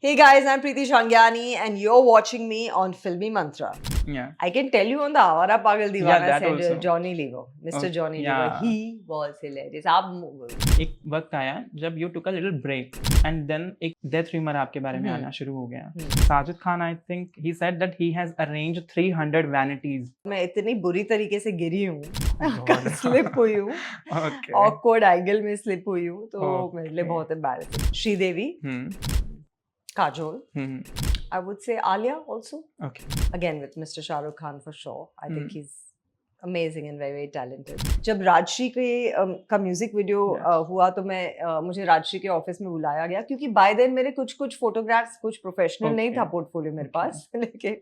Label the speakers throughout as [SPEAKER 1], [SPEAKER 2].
[SPEAKER 1] Hey guys, I'm Preeti Shangyani and you're watching me on Filmy Mantra.
[SPEAKER 2] Yeah.
[SPEAKER 1] I can tell you on the Avara Pagal Divana
[SPEAKER 2] that
[SPEAKER 1] said
[SPEAKER 2] also.
[SPEAKER 1] Johnny Lever, Mr. Johnny Lever,
[SPEAKER 2] yeah.
[SPEAKER 1] he was hilarious. आप
[SPEAKER 2] एक वक्त आया जब you took a little break and then एक death rumor आपके बारे में आना शुरू हो गया. Sajid Khan, I think he said that he has arranged 300 vanities.
[SPEAKER 1] मैं इतनी बुरी तरीके से गिरी हूँ, स्लिप हुई हूँ, awkward angle में स्लिप हुई हूँ, तो मेरे लिए बहुत embarrassing. Sridevi, Kajol, I would say Alia also. Okay. Again with Mr. Shah Rukh Khan for sure. I think he's amazing and very very talented. जब राजश्री का म्यूजिक वीडियो हुआ तो मुझे राजश्री के ऑफिस में बुलाया गया क्योंकि बाय देन मेरे कुछ फोटोग्राफ्स कुछ प्रोफेशनल नहीं था पोर्टफोलियो मेरे पास, लेकिन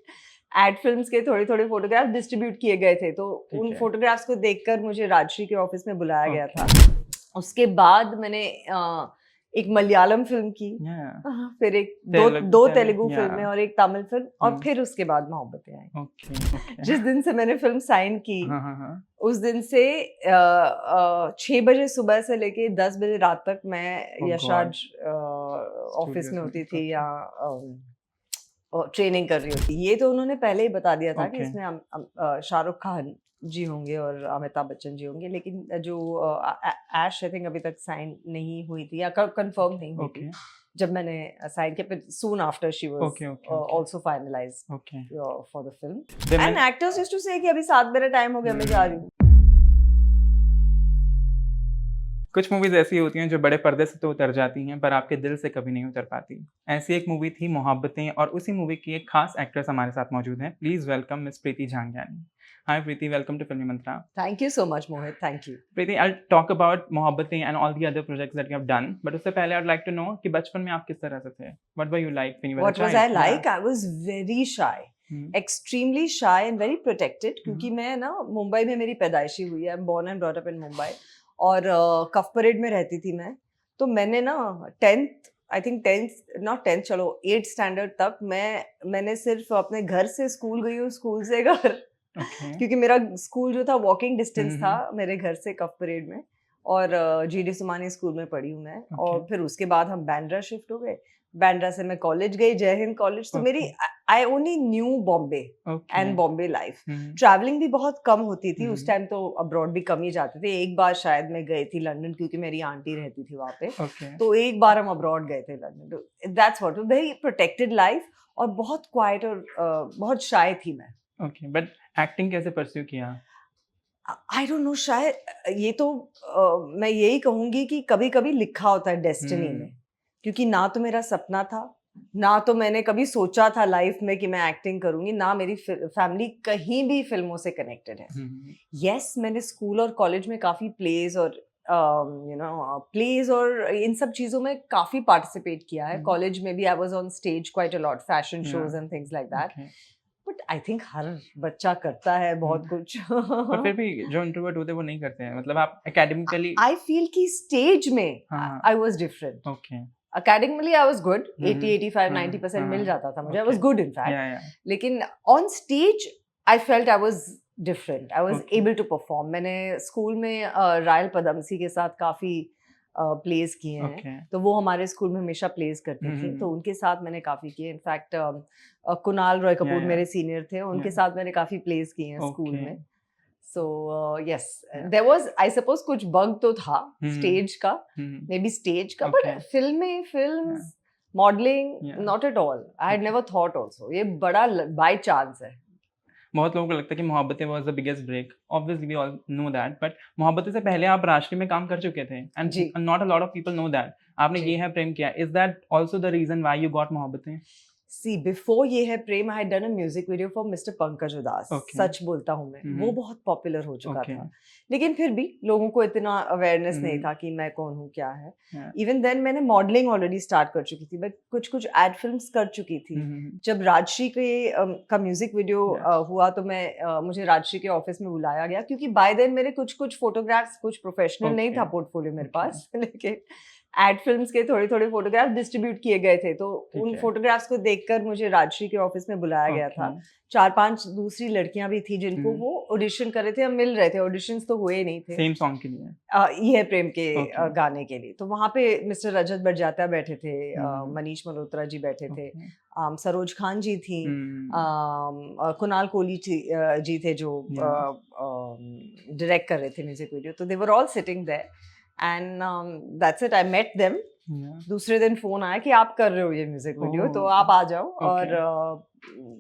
[SPEAKER 1] एड फिल्म्स के थोड़े थोड़े फोटोग्राफ डिस्ट्रीब्यूट किए गए थे, तो उन फोटोग्राफ्स को देखकर मुझे राजश्री के ऑफिस में बुलाया गया था. उसके बाद मैंने एक मलयालम फिल्म की, फिर एक दो तेलुगु फिल्में और एक तमिल फिल्म, और फिर उसके बाद मोहब्बतें आई. जिस दिन से मैंने फिल्म साइन की उस दिन से 6 बजे सुबह से लेके 10 बजे रात तक मैं यशराज ऑफिस में होती थी या ट्रेनिंग कर रही होती. ये तो उन्होंने पहले ही बता दिया था कि इसमें शाहरुख खान जी होंगे और अमिताभ बच्चन जी होंगे, लेकिन जो ऐश आई थिंक अभी तक साइन नहीं हुई थी या कंफर्म नहीं हुई थी जब मैंने साइन किया. फिर soon after she was also finalized for the film. And actors used to say कि अभी 7 मेरा टाइम हो गया, मैं जा रही हूँ.
[SPEAKER 2] कुछ मूवीज ऐसी होती हैं जो बड़े पर्दे से तो उतर जाती हैं पर आपके दिल से कभी नहीं उतर पाती. ऐसी एक मूवी थी मोहब्बतें, और उसी मूवी की एक खास एक्ट्रेस हमारे साथ मौजूद हैं. Please welcome miss Preeti Jhangiani. Hi Preeti, welcome to Filmy Mantra.
[SPEAKER 1] Thank you so much Mohit, thank you.
[SPEAKER 2] Preeti, I'll talk about Mohabbatein and all the other projects that you have done, but उससे पहले I'd like to know कि बचपन में आप किस तरह से थे? What were you like when you were a child?
[SPEAKER 1] What was I like? I was very shy. Extremely shy and very protected, क्योंकि मैं ना मुंबई में मेरी पैदाइशी हुई है. I'm born and brought up in Mumbai, और कफ परेड में रहती थी मैं. तो मैंने ना 10th चलो 8th स्टैंडर्ड तक मैंने सिर्फ अपने घर से स्कूल गई हूँ, स्कूल से घर, क्योंकि मेरा स्कूल जो था वॉकिंग डिस्टेंस था मेरे घर से कफ परेड में, और जीडी सुमानी स्कूल में पढ़ी हूँ मैं. और फिर उसके बाद हम बांद्रा शिफ्ट हो गए. बांद्रा से मैं कॉलेज गई, जय हिंद कॉलेज. तो मेरी I only new Bombay and Bombay life. Travelling भी बहुत कम होती थी उस टाइम, तो अब्रॉड भी कम ही जाते थे. एक बार शायद मैं गई थी लंदन, क्योंकि मेरी आंटी रहती थी वहाँ पे, तो एक बार हम अब्रॉड गए थे London. That's what, very protected life, और बहुत क्वाइट और बहुत शाय थी मैं.
[SPEAKER 2] ओके, बट एक्टिंग कैसे परस्यू किया?
[SPEAKER 1] आई डोंट नो, शायद ये तो मैं यही कहूंगी कि कभी कभी लिखा होता है डेस्टिनी में, क्योंकि ना तो मेरा सपना था, ना तो मैंने कभी सोचा था लाइफ में कि मैं एक्टिंग करूंगी, ना मेरी फैमिली कहीं भी फिल्मों से कनेक्टेड है. यस, मैंने स्कूल और कॉलेज में काफी प्लेज और प्लेज और इन सब चीजों में काफी पार्टिसिपेट किया है. कॉलेज में भी I was on stage quite a lot, fashion shows and things like that. But I think हर बच्चा करता है बहुत कुछ.
[SPEAKER 2] पर फिर भी जो इंट्रोवर्ट होते हैं वो नहीं करते हैं, मतलब आप एकेडमिकली.
[SPEAKER 1] आई फील कि स्टेज में I was different.
[SPEAKER 2] Okay,
[SPEAKER 1] academically I was good, 80-85-90% मिल जाता था मुझे. I was good in fact, लेकिन on stage I felt I was different. I was able to perform. मैंने स्कूल में रायल पदमसी के साथ काफी प्लेस किए हैं, तो वो हमारे स्कूल में हमेशा प्लेस करती थी, तो उनके साथ मैंने काफी किए. इनफैक्ट कुणाल रॉय कपूर मेरे सीनियर थे, उनके साथ मैंने काफी प्लेस किए हैं स्कूल में. So yes, there was I suppose कुछ बग तो था स्टेज का, मे बी स्टेज का, but films modelling not at all. I had never thought also. ये बड़ा बाय चांस है.
[SPEAKER 2] बहुत लोगों को लगता है कि Mohabbatein was the biggest break. Obviously we all know that, but Mohabbatein से पहले आप राष्ट्रीय में काम कर चुके थे, and not a lot of people know that. आपने ये है प्रेम किया. Is that also the reason why you got Mohabbatein?
[SPEAKER 1] See, before ये है प्रेम, I had done a music video for Mr. Pankaj उदास. सच बोलता हूँ मैं, वो बहुत पॉपुलर हो चुका था, लेकिन फिर भी लोगों को इतना अवेयरनेस नहीं था कि मैं कौन हूँ, क्या है. इवन देन मैंने मॉडलिंग ऑलरेडी स्टार्ट कर चुकी थी, मैं कुछ एड फिल्म्स कर चुकी थी. जब राजश्री का म्यूजिक वीडियो हुआ तो मुझे राजश्री के ऑफिस में बुलाया गया, क्योंकि बाय देन मेरे कुछ फोटोग्राफ्स कुछ प्रोफेशनल नहीं था पोर्टफोलियो मेरे पास, लेकिन एड फिल्म्स के थोड़े थोड़े फोटोग्राफ डिस्ट्रीब्यूट किए गए थे, तो
[SPEAKER 2] ठीक
[SPEAKER 1] उन
[SPEAKER 2] है।
[SPEAKER 1] फोटोग्राफ्स को देखकर मुझे राजश्री के ऑफिस में बुलाया गया था। 4-5 दूसरी लड़कियां भी थी जिनको वो ऑडिशन कर रहे थे, हम मिल रहे थे, ऑडिशंस तो हुए नहीं थे
[SPEAKER 2] सेम सॉन्ग के लिए।
[SPEAKER 1] ये है प्रेम के
[SPEAKER 2] Okay.
[SPEAKER 1] गाने के लिए। तो वहाँ पे मिस्टर रजत बड़जात्या बैठे थे,
[SPEAKER 2] हम्म।
[SPEAKER 1] मनीष मल्होत्रा जी बैठे थे,
[SPEAKER 2] Okay.
[SPEAKER 1] सरोज खान जी थी,
[SPEAKER 2] हम्म।
[SPEAKER 1] कुणाल कोहली जी थे जो डायरेक्ट कर रहे थे म्यूजिक वीडियो। तो they were all sitting there and that's it, I met them. दूसरे दिन फोन आया कि आप कर रहे हो ये म्यूजिक वीडियो, तो
[SPEAKER 2] Oh,
[SPEAKER 1] आप आ जाओ।
[SPEAKER 2] okay.
[SPEAKER 1] और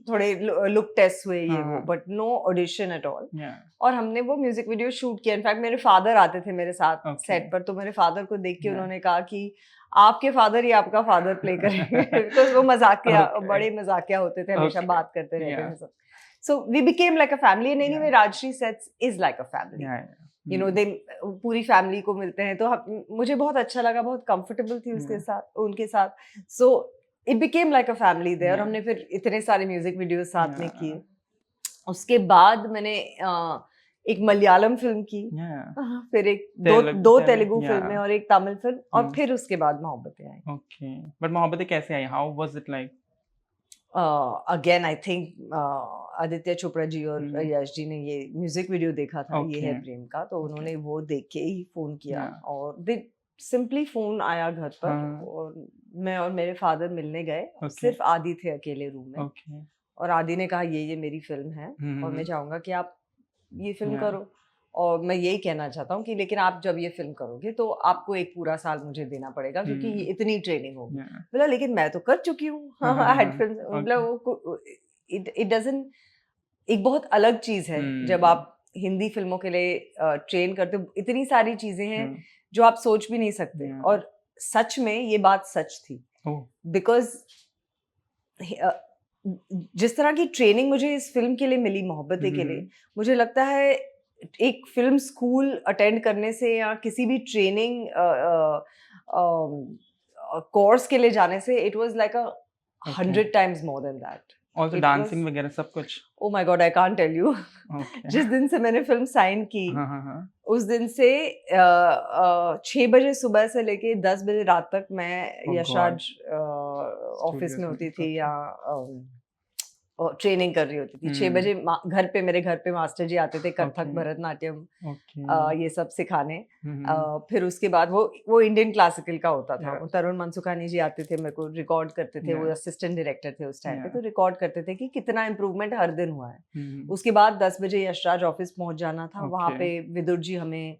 [SPEAKER 1] थोड़े लुक टेस्ट हुए ये वो,
[SPEAKER 2] हाँ।
[SPEAKER 1] But no audition at all.
[SPEAKER 2] Yeah.
[SPEAKER 1] और हमने वो म्यूजिक वीडियो शूट किया। इनफैक्ट मेरे फादर आते थे मेरे साथ
[SPEAKER 2] Okay.
[SPEAKER 1] सेट पर, तो मेरे फादर को देख के
[SPEAKER 2] Yeah.
[SPEAKER 1] उन्होंने कहा कि आपके फादर ही आपका फादर प्ले करेंगे। बिकॉज वो मजाकिया,
[SPEAKER 2] Okay.
[SPEAKER 1] बड़े मजाकिया होते थे, हमेशा
[SPEAKER 2] Okay.
[SPEAKER 1] बात करते रहते
[SPEAKER 2] Yeah.
[SPEAKER 1] थे सब। So we became like a family, and anyway
[SPEAKER 2] Yeah.
[SPEAKER 1] Rajshri sets is like a family.
[SPEAKER 2] Yeah.
[SPEAKER 1] You know, they पूरी फैमिली को मिलते हैं, तो मुझे बहुत अच्छा लगा, बहुत कंफर्टेबल थी उसके
[SPEAKER 2] Yeah.
[SPEAKER 1] साथ, उनके साथ। So it became like a family there.
[SPEAKER 2] Yeah.
[SPEAKER 1] हमने फिर इतने सारे म्यूजिक वीडियोस साथ में
[SPEAKER 2] Yeah.
[SPEAKER 1] किए। उसके बाद मैंने एक मलयालम फिल्म की,
[SPEAKER 2] Yeah.
[SPEAKER 1] फिर एक
[SPEAKER 2] तेलुगु-
[SPEAKER 1] दो
[SPEAKER 2] तेलुगु,
[SPEAKER 1] तेलुगु
[SPEAKER 2] yeah.
[SPEAKER 1] फिल्में और एक तमिल फिल्म, और
[SPEAKER 2] Hmm.
[SPEAKER 1] फिर उसके बाद मोहब्बतें आई।
[SPEAKER 2] Okay. But मोहब्बतें कैसे आई? How was it like?
[SPEAKER 1] Again I think Aditya Chopra ji और
[SPEAKER 2] Hmm.
[SPEAKER 1] यश जी ने ये म्यूजिक वीडियो देखा था, ये है
[SPEAKER 2] Okay.
[SPEAKER 1] प्रेम का, तो
[SPEAKER 2] Okay.
[SPEAKER 1] उन्होंने वो देख के ही फोन किया।
[SPEAKER 2] Yeah.
[SPEAKER 1] और दे सिंपली फोन आया घर पर,
[SPEAKER 2] हाँ.
[SPEAKER 1] और मैं और मेरे फादर मिलने गए।
[SPEAKER 2] Okay.
[SPEAKER 1] सिर्फ आदि थे अकेले रूम में,
[SPEAKER 2] Okay.
[SPEAKER 1] और आदि ने कहा ये मेरी फिल्म है, और मैं चाहूंगा कि आप ये फिल्म
[SPEAKER 2] Yeah.
[SPEAKER 1] करो। और मैं यही कहना चाहता हूँ कि लेकिन आप जब ये फिल्म करोगे तो आपको एक पूरा साल मुझे देना पड़ेगा, क्योंकि ये इतनी ट्रेनिंग होगी।
[SPEAKER 2] Yeah.
[SPEAKER 1] बोला लेकिन मैं तो कर चुकी हूँ हेड फिल्म। मतलब वो इट डजंट, एक बहुत अलग चीज है जब आप हिंदी फिल्मों के लिए ट्रेन करते हो। इतनी सारी चीजें हैं जो आप सोच भी नहीं सकते,
[SPEAKER 2] Yeah.
[SPEAKER 1] और सच में ये बात सच थी।
[SPEAKER 2] Oh.
[SPEAKER 1] बिकॉज जिस तरह की ट्रेनिंग मुझे इस फिल्म के लिए मिली, मोहब्बतें के लिए, मुझे लगता है एक फिल्म स्कूल अटेंड करने से या किसी भी ट्रेनिंग कोर्स के लिए जाने से, it was like 100 times more than that.
[SPEAKER 2] Also
[SPEAKER 1] It
[SPEAKER 2] dancing
[SPEAKER 1] was-
[SPEAKER 2] वगैरह सब कुछ।
[SPEAKER 1] Oh my God, I can't tell you.
[SPEAKER 2] Okay.
[SPEAKER 1] जिस दिन से मैंने फिल्म साइन की,
[SPEAKER 2] हाँ.
[SPEAKER 1] उस दिन से 6 बजे सुबह से लेके 10 बजे रात तक मैं
[SPEAKER 2] Oh
[SPEAKER 1] यशराज ऑफिस
[SPEAKER 2] Studios
[SPEAKER 1] में
[SPEAKER 2] में,
[SPEAKER 1] होती थी,
[SPEAKER 2] okay.
[SPEAKER 1] या ट्रेनिंग कर रही होती थी। 6 बजे मेरे घर पे मास्टर जी आते थे कथक,
[SPEAKER 2] Okay.
[SPEAKER 1] भरतनाट्यम,
[SPEAKER 2] Okay.
[SPEAKER 1] ये सब सिखाने।
[SPEAKER 2] हम्म.
[SPEAKER 1] फिर उसके बाद वो इंडियन क्लासिकल का होता था।
[SPEAKER 2] Yeah.
[SPEAKER 1] वो तरुण मनसुखानी जी आते थे, मेरे को रिकॉर्ड करते थे। वो
[SPEAKER 2] Yeah.
[SPEAKER 1] असिस्टेंट डायरेक्टर थे उस टाइम पे,
[SPEAKER 2] Yeah.
[SPEAKER 1] तो रिकॉर्ड करते थे कि कितना इम्प्रूवमेंट हर दिन हुआ है।
[SPEAKER 2] हम्म.
[SPEAKER 1] उसके बाद 10 बजे यशराज ऑफिस पहुंच जाना था। वहाँ
[SPEAKER 2] Okay.
[SPEAKER 1] पे विदुर जी हमें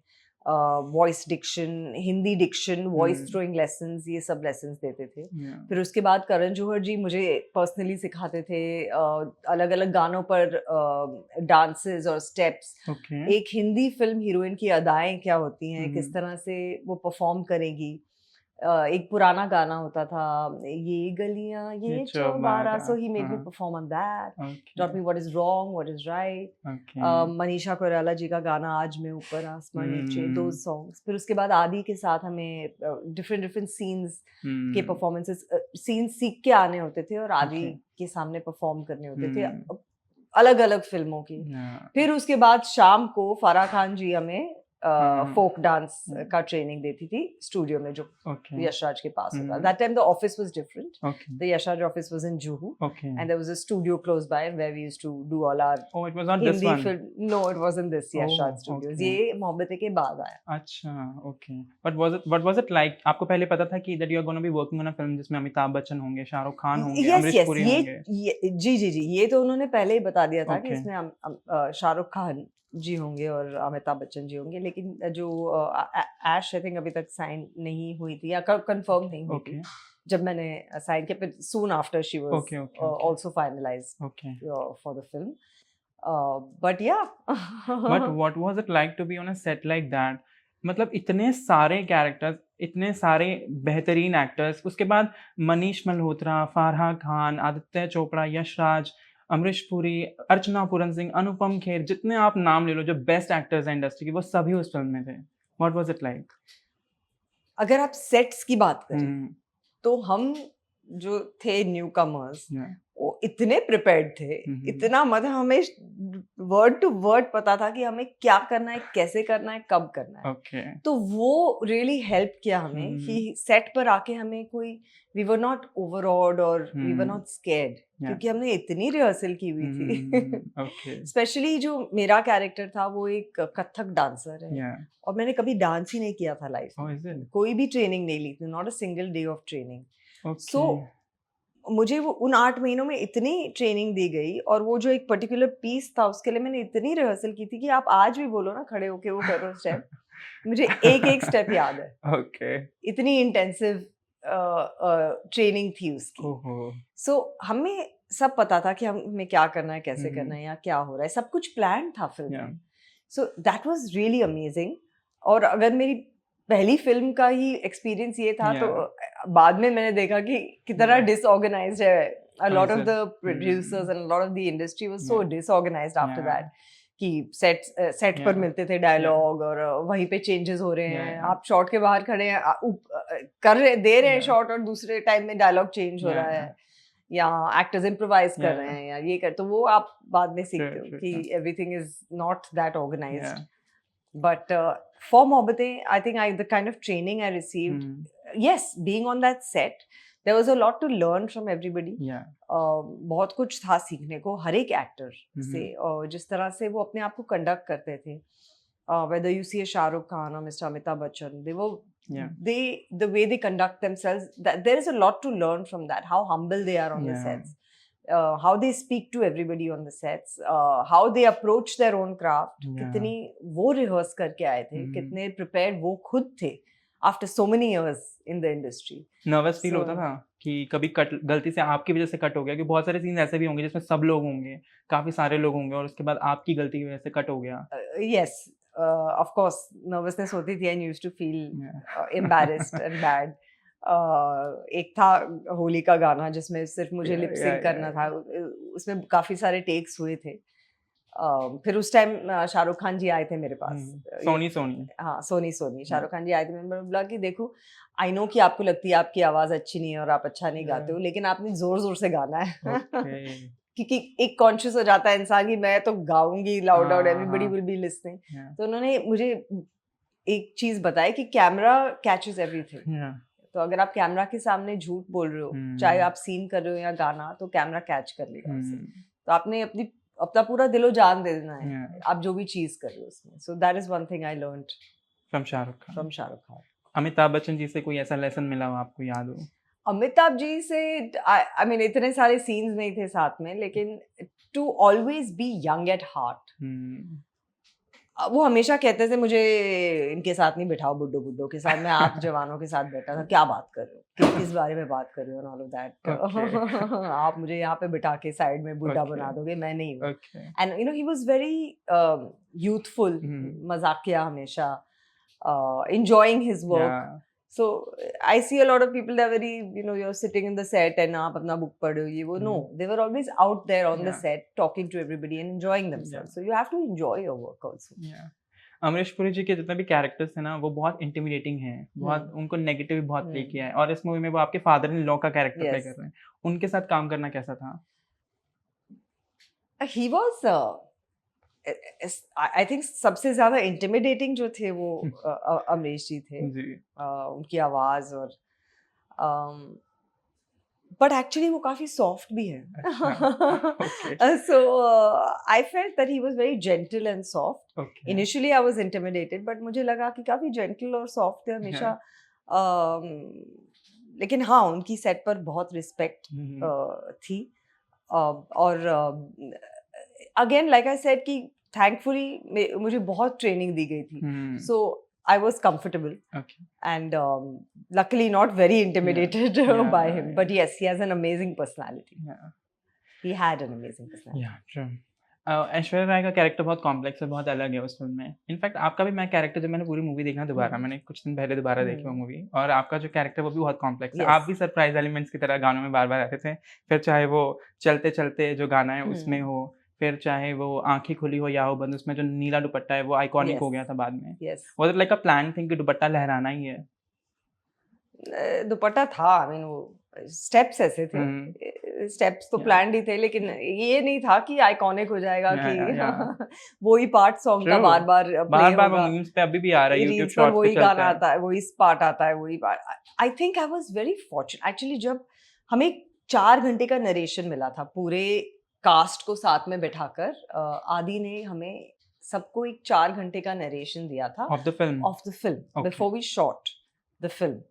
[SPEAKER 1] voice diction, Hindi diction, voice throwing lessons, ये सब लेसन्स देते थे।
[SPEAKER 2] Yeah.
[SPEAKER 1] फिर उसके बाद करण जौहर जी मुझे पर्सनली सिखाते थे अलग अलग गानों पर डांसेस और स्टेप्स।
[SPEAKER 2] Okay.
[SPEAKER 1] एक हिंदी फिल्म हीरोइन की अदाएं क्या होती हैं, किस
[SPEAKER 2] हम्म.
[SPEAKER 1] तरह से वो परफॉर्म करेगी। एक पुराना गाना होता था, ये गलियां ये चौबारा, सो ही मेड मी
[SPEAKER 2] हाँ.
[SPEAKER 1] Perform on that,
[SPEAKER 2] Okay.
[SPEAKER 1] Taught me what is wrong what is right.
[SPEAKER 2] Okay.
[SPEAKER 1] Manisha Koirala ji का गाना आज मैं ऊपर आसमान नीचे, दो सॉन्ग्स। फिर उसके बाद आदि के साथ हमें डिफरेंट सीन्स के परफॉर्मेंसेस, सीन्स सीख के आने होते थे, और आदि
[SPEAKER 2] Okay.
[SPEAKER 1] के सामने परफॉर्म करने होते थे
[SPEAKER 2] हम्म.
[SPEAKER 1] अलग अलग फिल्मों की।
[SPEAKER 2] Yeah.
[SPEAKER 1] फिर उसके बाद शाम को फारा खान जी हमें
[SPEAKER 2] हाँ.
[SPEAKER 1] फोक डांस
[SPEAKER 2] हम्म.
[SPEAKER 1] का ट्रेनिंग देती थी स्टूडियो में, जो
[SPEAKER 2] Okay.
[SPEAKER 1] यशराज के पास होता।
[SPEAKER 2] Hmm.
[SPEAKER 1] That time the office was different.
[SPEAKER 2] Okay.
[SPEAKER 1] The Yashraj office was in Juhu,
[SPEAKER 2] Okay.
[SPEAKER 1] and there was a studio close by where we used to do all our
[SPEAKER 2] Oh, it was not this
[SPEAKER 1] Hindi
[SPEAKER 2] one.
[SPEAKER 1] film. No, it wasn't this Yashraj
[SPEAKER 2] Oh,
[SPEAKER 1] Studios.
[SPEAKER 2] okay.
[SPEAKER 1] ये मोहब्बतें के बाद आया।
[SPEAKER 2] अच्छा, okay. What was it like? आपको पहले पता था कि that you are going to be working on a film जिसमें अमिताभ बच्चन होंगे, शाहरुख खान होंगे,
[SPEAKER 1] Yes,
[SPEAKER 2] अमरीश
[SPEAKER 1] yes,
[SPEAKER 2] पुरी होंगे?
[SPEAKER 1] जी, ये तो उन्होंने पहले ही बता दिया था कि
[SPEAKER 2] Okay.
[SPEAKER 1] इसमें शाहरुख खान जी होंगे और अमिताभ बच्चन जी होंगे, लेकिन जो ऐश आई थिंक अभी तक साइन नहीं हुई थी या कंफर्म नहीं हुई थी।
[SPEAKER 2] Okay.
[SPEAKER 1] जब मैंने साइन किया, फिर soon after she was
[SPEAKER 2] Okay.
[SPEAKER 1] also finalized
[SPEAKER 2] Okay.
[SPEAKER 1] for the film. But yeah.
[SPEAKER 2] But what was it like to be on a set like that? मतलब इतने सारे कैरेक्टर्स, इतने सारे बेहतरीन एक्टर्स, उसके बाद मनीष मल्होत्रा, फारहा खान, आदित्य चोपड़ा, यशराज, अमरीश पुरी, अर्चना पूरन सिंह, अनुपम खेर, जितने आप नाम ले लो जो बेस्ट एक्टर्स हैं इंडस्ट्री के, वो सभी उस फिल्म में थे। What was it like?
[SPEAKER 1] अगर आप सेट्स की बात करें तो हम जो थे न्यू कमर्स
[SPEAKER 2] Yeah.
[SPEAKER 1] वो इतने प्रिपेयर्ड थे, इतना मतलब हमें वर्ड टू वर्ड पता था कि हमें क्या करना है, कैसे करना है, कब करना है.
[SPEAKER 2] Okay.
[SPEAKER 1] तो वो रियली हेल्प किया हमें कि सेट पर आके हमें कोई वी वर नॉट ओवरऑड और वी वर नॉट स्कैर्ड, क्योंकि हमने इतनी रिहर्सल की हुई थी.
[SPEAKER 2] Okay.
[SPEAKER 1] स्पेशली जो मेरा कैरेक्टर था वो एक कथक डांसर है
[SPEAKER 2] Yeah.
[SPEAKER 1] और मैंने कभी डांस ही नहीं किया था लाइफ
[SPEAKER 2] Oh,
[SPEAKER 1] में,
[SPEAKER 2] is it?
[SPEAKER 1] कोई भी ट्रेनिंग नहीं ली थी, not a single day of training.
[SPEAKER 2] Okay.
[SPEAKER 1] सो मुझे वो उन 8 महीनों में इतनी ट्रेनिंग दी गई और वो जो एक पर्टिकुलर पीस था उसके लिए मैंने इतनी रिहर्सल की थी कि आप आज भी बोलो ना खड़े होके वो करो स्टेप, मुझे एक एक स्टेप याद है.
[SPEAKER 2] Okay.
[SPEAKER 1] इतनी इंटेंसिव ट्रेनिंग थी उसकी.
[SPEAKER 2] ओहो.
[SPEAKER 1] सो हमें सब पता था कि हमें क्या करना है, कैसे करना है या क्या हो रहा है, सब कुछ प्लान था फिल्म
[SPEAKER 2] Yeah.
[SPEAKER 1] में. So that was really amazing. और अगर मेरी पहली फिल्म का ही एक्सपीरियंस ये था तो बाद में मैंने देखा कि कितना
[SPEAKER 2] Yeah.
[SPEAKER 1] डिसऑर्गेनाइज्ड है. A lot of
[SPEAKER 2] it?
[SPEAKER 1] the producers and a lot of the industry was so
[SPEAKER 2] Yeah.
[SPEAKER 1] disorganized after
[SPEAKER 2] Yeah.
[SPEAKER 1] that कि सेट पर
[SPEAKER 2] Yeah.
[SPEAKER 1] मिलते थे डायलॉग और वहीं पे चेंजेस हो रहे हैं.
[SPEAKER 2] Yeah.
[SPEAKER 1] आप शॉट के बाहर खड़े हैं, कर रहे दे रहे हैं
[SPEAKER 2] Yeah.
[SPEAKER 1] शॉट और दूसरे टाइम में डायलॉग चेंज हो रहा
[SPEAKER 2] Yeah.
[SPEAKER 1] है या एक्टर्स इम्प्रोवाइज कर
[SPEAKER 2] Yeah.
[SPEAKER 1] रहे हैं या ये कर, तो वो आप बाद में सीखते हो
[SPEAKER 2] True,
[SPEAKER 1] कि
[SPEAKER 2] true.
[SPEAKER 1] Everything is not that organized.
[SPEAKER 2] Yeah.
[SPEAKER 1] But for Mohabbatein, I think the kind of training I received, yes, being on that set, there was a lot to learn from everybody.
[SPEAKER 2] Yeah.
[SPEAKER 1] बहुत कुछ था सीखने को हर एक actor से, और जिस तरह से वो अपने आप को कंडक्ट करते थे. Whether you see a Shah Rukh Khan or Mr. Amitabh Bachchan, the way they conduct themselves, there is a lot to learn from that. How humble they are on the sets. How they speak to everybody on the sets, how they approach their own craft. कितनी वो rehearse करके आए थे, कितने prepared वो खुद थे after so many years in the industry.
[SPEAKER 2] Nervous feel होता था कि कभी कट गलती से आपकी वजह से कट हो गया, क्योंकि बहुत सारे सीन ऐसे भी होंगे जिसमें सब लोग होंगे, काफी सारे लोग होंगे और उसके बाद आपकी गलती की वजह से कट हो गया.
[SPEAKER 1] Yes, of course नर्वसनेस होती थी and used to feel embarrassed and bad. एक था होली का गाना जिसमें सिर्फ मुझे लिप सिंक करना था, उसमें काफी सारे टेक्स हुए थे. फिर उस टाइम शाहरुख खान जी आए थे मेरे पास.
[SPEAKER 2] सोनी
[SPEAKER 1] हाँ, सोनी शाहरुख खान जी आए थे. मैंने बोला कि देखो, आई नो कि आपको लगती है आपकी आवाज अच्छी नहीं है और आप अच्छा नहीं गाते हो, लेकिन आपने जोर जोर से गाना है. क्योंकि एक कॉन्शियस हो जाता है इंसान कि मैं तो गाऊंगी loud out, everybody will be listening. तो उन्होंने मुझे एक चीज बताई कि कैमरा कैचेस एवरीथिंग. तो अगर आप कैमरा के सामने झूठ बोल रहे हो, चाहे आप सीन कर रहे हो या गाना, तो कैमरा कैच कर लेगा उसे. तो आपने अपना पूरा दिलो जान दे देना है आप जो भी चीज कर रहे हो उसमें. So that is one thing I learned
[SPEAKER 2] from Shahrukh Khan.
[SPEAKER 1] Amitabh
[SPEAKER 2] Bachchan ji से कोई ऐसा लेसन मिला हो आपको, याद हो?
[SPEAKER 1] अमिताभ जी से आई मीन इतने सारे सीन्स नहीं थे साथ में, लेकिन to always be young at heart. वो हमेशा कहते थे मुझे इनके साथ नहीं बिठाओ, बुड्ढों के साथ. मैं आप जवानों के साथ बैठा था, क्या बात कर रहे हो, किस बारे में बात कर रहे हो, ऑल ऑफ दैट. आप मुझे यहाँ पे बिठा के साइड में बुड्ढा बना दोगे, मैं नहीं हूँ. And you know he was very youthful, मजाकिया हमेशा, enjoying his work. So I see a lot of people that are very, you know, you're sitting in the set and आप अपना book पढ़ रहे हो, ये वो. No, they were always out there on the set talking to everybody and enjoying themselves. So you have to enjoy your work also.
[SPEAKER 2] Amrish Puri जी के जितने भी कैरेक्टर्स थे ना, वो बहुत इंटिमिडेटिंग हैं, बहुत उनको नेगेटिव बहुत प्ले किया है, और इस मूवी में वो आपके फादर इन लॉ का कैरेक्टर प्ले कर रहे हैं. उनके साथ काम करना कैसा था?
[SPEAKER 1] He was I think सबसे ज्यादा इंटिमिडेटिंग जो थे वो अमरीश जी थे. उनकी आवाज और बट एक्चुअली वो काफी सॉफ्ट भी है. So I felt that he was very gentle and soft. Initially I was intimidated, but मुझे लगा कि काफी जेंटल और सॉफ्ट थे हमेशा. लेकिन हाँ, उनकी सेट पर बहुत रिस्पेक्ट थी. और अगेन लाइक आई सेड कि थैंकफुली मुझे बहुत ट्रेनिंग दी गई थी. सो I was comfortable. And luckily not very intimidated by him. But yes, he has an amazing personality. He had an amazing personality.
[SPEAKER 2] Yeah, true. Aishwarya Rai का character बहुत complex है, बहुत अलग है उस फिल्म में. इनफैक्ट आपका भी, मैं कैरेक्टर जब मैंने पूरी मूवी देखा दोबारा, मैंने कुछ दिन पहले दोबारा देखी वो मूवी, और आपका जो कैरेक्टर वो भी बहुत कॉम्प्लेक्स है. आप भी सरप्राइज एलिमेंट्स की तरह गानों में बार बार आते थे. फिर चाहे वो चलते चलते जो गाना है उसमें हो, फिर चाहे वो आंखें खुली हो या हो बंद, उसमें जो नीला दुपट्टा है वो आइकॉनिक हो गया था बाद में. Was it like a plan thing कि दुपट्टा लहराना ही है?
[SPEAKER 1] दुपट्टा था, आई मीन वो स्टेप्स ऐसे थे, स्टेप्स तो प्लान्ड ही थे, लेकिन ये नहीं था कि आइकॉनिक हो जाएगा कि वही पार्ट सॉन्ग का बार बार
[SPEAKER 2] बार मीम्स पे अभी भी आ रहा है, YouTube शॉर्ट्स पे
[SPEAKER 1] वही
[SPEAKER 2] चलता
[SPEAKER 1] गाना आता है, वही पार्ट आता है, वही part. I think I was very fortunate actually, जब हमें 4 घंटे का नरेशन मिला था पूरे कास्ट को साथ में बैठाकर, आदि ने हमें सबको एक 4 घंटे का नरेशन दिया था
[SPEAKER 2] of the film
[SPEAKER 1] before we shot the film.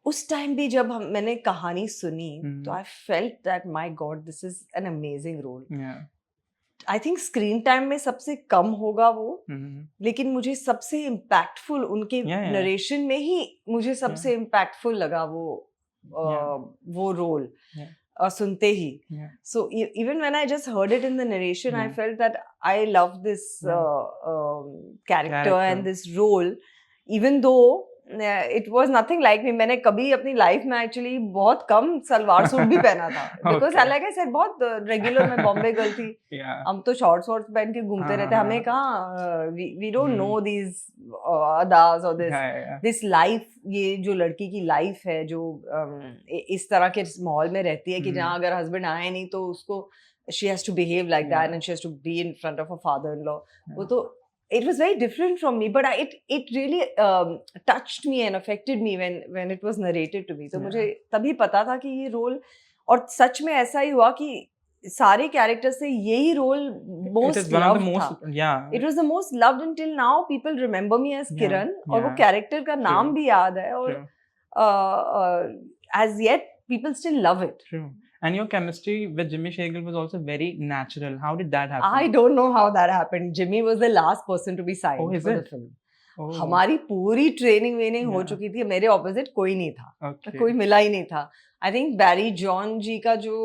[SPEAKER 1] उस टाइम भी जब मैंने कहानी सुनी तो I felt that my god, this is an amazing role. I think screen time में सबसे कम होगा वो, लेकिन मुझे सबसे इम्पैक्टफुल उनके नरेशन में ही मुझे सबसे इम्पैक्टफुल लगा वो रोल सुनते ही। So even when I just heard it in the narration, I felt that I love this character and this role, even though it was nothing like me. मैंने कभी अपनी लाइफ में एक्चुअली बहुत कम salwar suit भी पहना था, because like I said बहुत regular, मैं बॉम्बे गर्ल थी, हम तो शॉर्ट्स पहन के घूमते रहते, हमें कहाँ we don't know these अदास और this life, ये जो लड़की की लाइफ है जो इस तरह के माहौल में रहती है कि जहाँ अगर हस्बैंड आए नहीं तो उसको she has to behave like that and she has to be in front of her father-in-law. वो तो it was very different from me, but it really touched me and affected me when it was narrated to me. तो मुझे तभी पता था कि ये role, और सच में ऐसा ही हुआ कि सारे कैरेक्टर्स से यही रोल most loved था. It was the most loved until now. People remember me as Kiran, और वो कैरेक्टर का नाम भी याद है, और as yet people still love it.
[SPEAKER 2] True. And your chemistry with Jimmy Shegal was also very natural. How did that happen?
[SPEAKER 1] I don't know how that happened. Jimmy was the last person to be signed for the film. हमारी पूरी training हो चुकी थी, मेरे opposite कोई नहीं था, कोई मिला ही नहीं था। आई थिंक बैरी जॉन जी का जो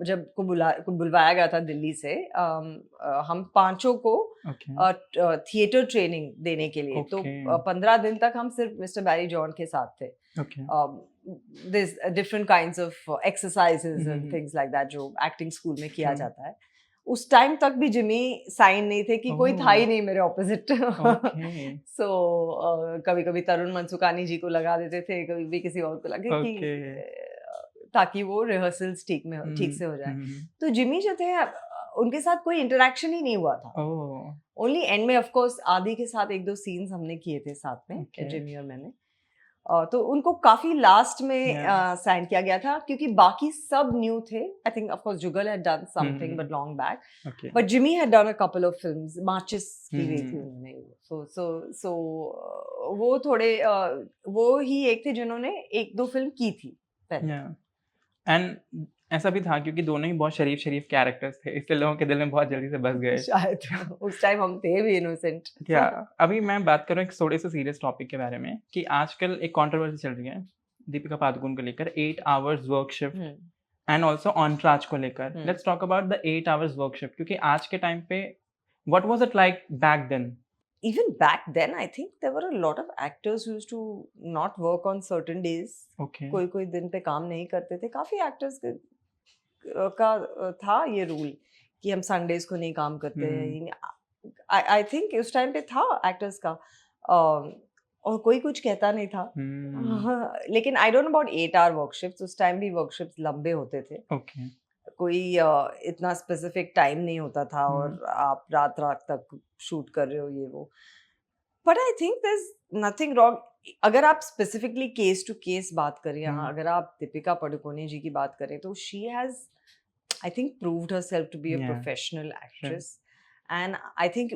[SPEAKER 1] जब को बुलवाया गया था दिल्ली से, हम पांचों को थिएटर ट्रेनिंग देने के लिए, तो 15 दिन तक हम सिर्फ मिस्टर बैरी जॉन के साथ थे। there's different kinds of exercises and things like that जो एक्टिंग स्कूल में किया जाता है। उस टाइम तक भी जिमी साइन नहीं थे कि कोई था ही नहीं मेरे ऑपोजिट। सो कभी कभी तरुण मनसुखानी जी को लगा देते थे, कभी भी किसी और को लगे कि ताकि वो रिहर्सल्स ठीक से हो जाए। तो जिमी जो थे उनके साथ कोई इंटरेक्शन ही नहीं हुआ था। ओनली एंड में ऑफ कोर्स आदि के साथ 1-2 सीन्स हमने किए थे साथ में, जिमी और मैंने। तो उनको काफी लास्ट में साइन किया गया था क्योंकि बाकी सब न्यू थे। I think of course Jugal had done something but long back, but Jimmy had done a couple of films, मार्चिस की गई थी उन्होंने। सो वो थोड़े वो ही एक थे जिन्होंने 1-2 फिल्म की थी पहले।
[SPEAKER 2] एंड ऐसा भी था क्योंकि दोनों ही बहुत शरीफ कैरेक्टर्स थे, इसलिए लोगों के दिल में बहुत जल्दी से बस गए
[SPEAKER 1] शायद उस टाइम हम थे भी इनोसेंट।
[SPEAKER 2] क्या अभी मैं बात करूं एक थोड़े से सीरियस टॉपिक के बारे में कि आजकल एक कंट्रोवर्सी चल रही है दीपिका पादुकोण को लेकर, 8 hours work shift and also entourage को लेकर। Let's talk about the 8 hours work shift, क्योंकि आज के टाइम पे what was it like back then?
[SPEAKER 1] Even back then, I think there were a lot of actors who used to not work on certain days. कोई दिन पे काम नहीं करते थे। काफी एक्टर्स का था ये रूल कि हम संडेज को नहीं काम करते हैं। आई थिंक उस टाइम पे था एक्टर्स का, और कोई कुछ कहता नहीं था। लेकिन I don't know about 8 hour work shifts. उस टाइम भी वर्क शिफ्ट्स लंबे होते थे। कोई इतना स्पेसिफिक टाइम नहीं होता था और आप रात तक शूट कर रहे हो ये वो। But I think there is nothing wrong. अगर आप स्पेसिफिकली केस टू केस बात करें, यहाँ अगर आप दीपिका पादुकोणे जी की बात करें तो she has I think proved herself to be a professional actress. And I think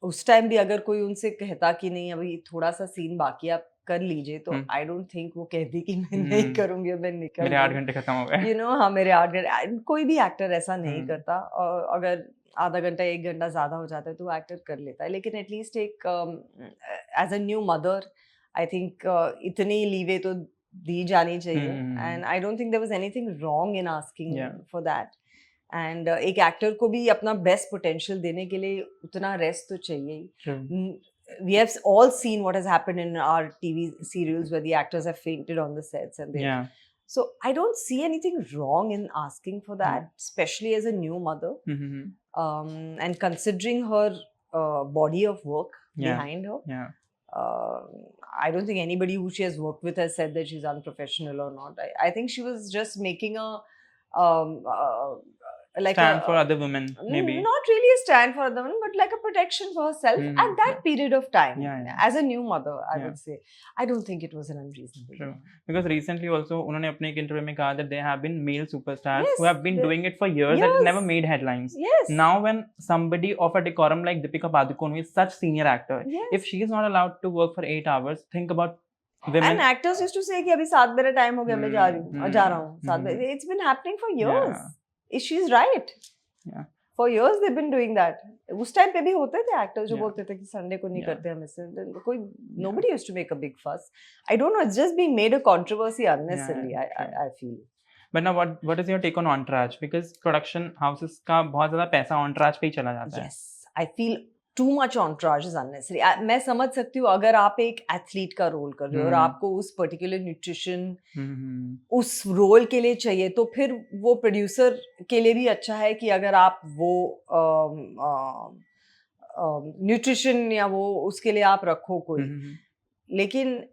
[SPEAKER 1] उस टाइम भी अगर कोई उनसे कहता कि नहीं अभी थोड़ा सा सीन बाकी आप कर लीजिए, तो आई डोंट थिंक वो कहती कि मैं नहीं करूंगी, मैं निकल,
[SPEAKER 2] मेरे 8 घंटे खत्म हो गए।
[SPEAKER 1] हाँ मेरे 8 घंटे। कोई भी एक्टर ऐसा नहीं करता, और अगर आधा घंटा 1 घंटा ज्यादा हो जाता है तो एक्टर कर लेता है। लेकिन एटलीस्ट एक as a new mother I think इतनी लीवे तो दी जानी चाहिए। And I don't think there was anything wrong in asking for that. And एक एक्टर को भी अपना बेस्ट पोटेंशियल देने के लिए उतना रेस्ट तो चाहिए। We have all seen what has happened in our TV serials where the actors have fainted on the sets and they so I don't see anything wrong in asking for that, especially as a new mother. And considering her body of work behind her, I don't think anybody who she has worked with has said that she's unprofessional or not. I think she was just making a like
[SPEAKER 2] stand for other women, maybe.
[SPEAKER 1] Not really a stand for other women, but like a protection for herself at that period of time. As a new mother, I would say. I don't think it was an unreasonable
[SPEAKER 2] True.
[SPEAKER 1] thing.
[SPEAKER 2] Because recently also, उन्होंने अपने एक interview में कहा that there have been male superstars who have been doing it for years and never made headlines.
[SPEAKER 1] Yes.
[SPEAKER 2] Now when somebody of a decorum like Deepika Padukone, who is such senior actor, if she is not allowed to work for 8 hours, think about women.
[SPEAKER 1] And actors used to say कि अभी 7 मेरा time हो गया, मैं जा रहा हूँ 7 बजे. It's been happening for years. She's right.
[SPEAKER 2] Yeah.
[SPEAKER 1] For years they've been doing that. उस टाइम पे भी होते थे actors जो बोलते थे कि संडे को नहीं करते हम इससे. कोई nobody used to make a big fuss. I don't know. It's just being made a controversy unnecessarily. I feel.
[SPEAKER 2] But now what is your take on Entourage? Because production houses का बहुत ज़्यादा पैसा Entourage पे ही चला जाता है.
[SPEAKER 1] Yes, I feel too much Entourage is unnecessary. मैं समझ सकती हूँ अगर आप एक एथलीट का रोल कर रहे हो और आपको उस पर्टिकुलर न्यूट्रिशन उस रोल के लिए चाहिए, तो फिर वो प्रोड्यूसर के लिए भी अच्छा है कि अगर आप वो न्यूट्रिशन या वो उसके लिए आप रखो कोई. लेकिन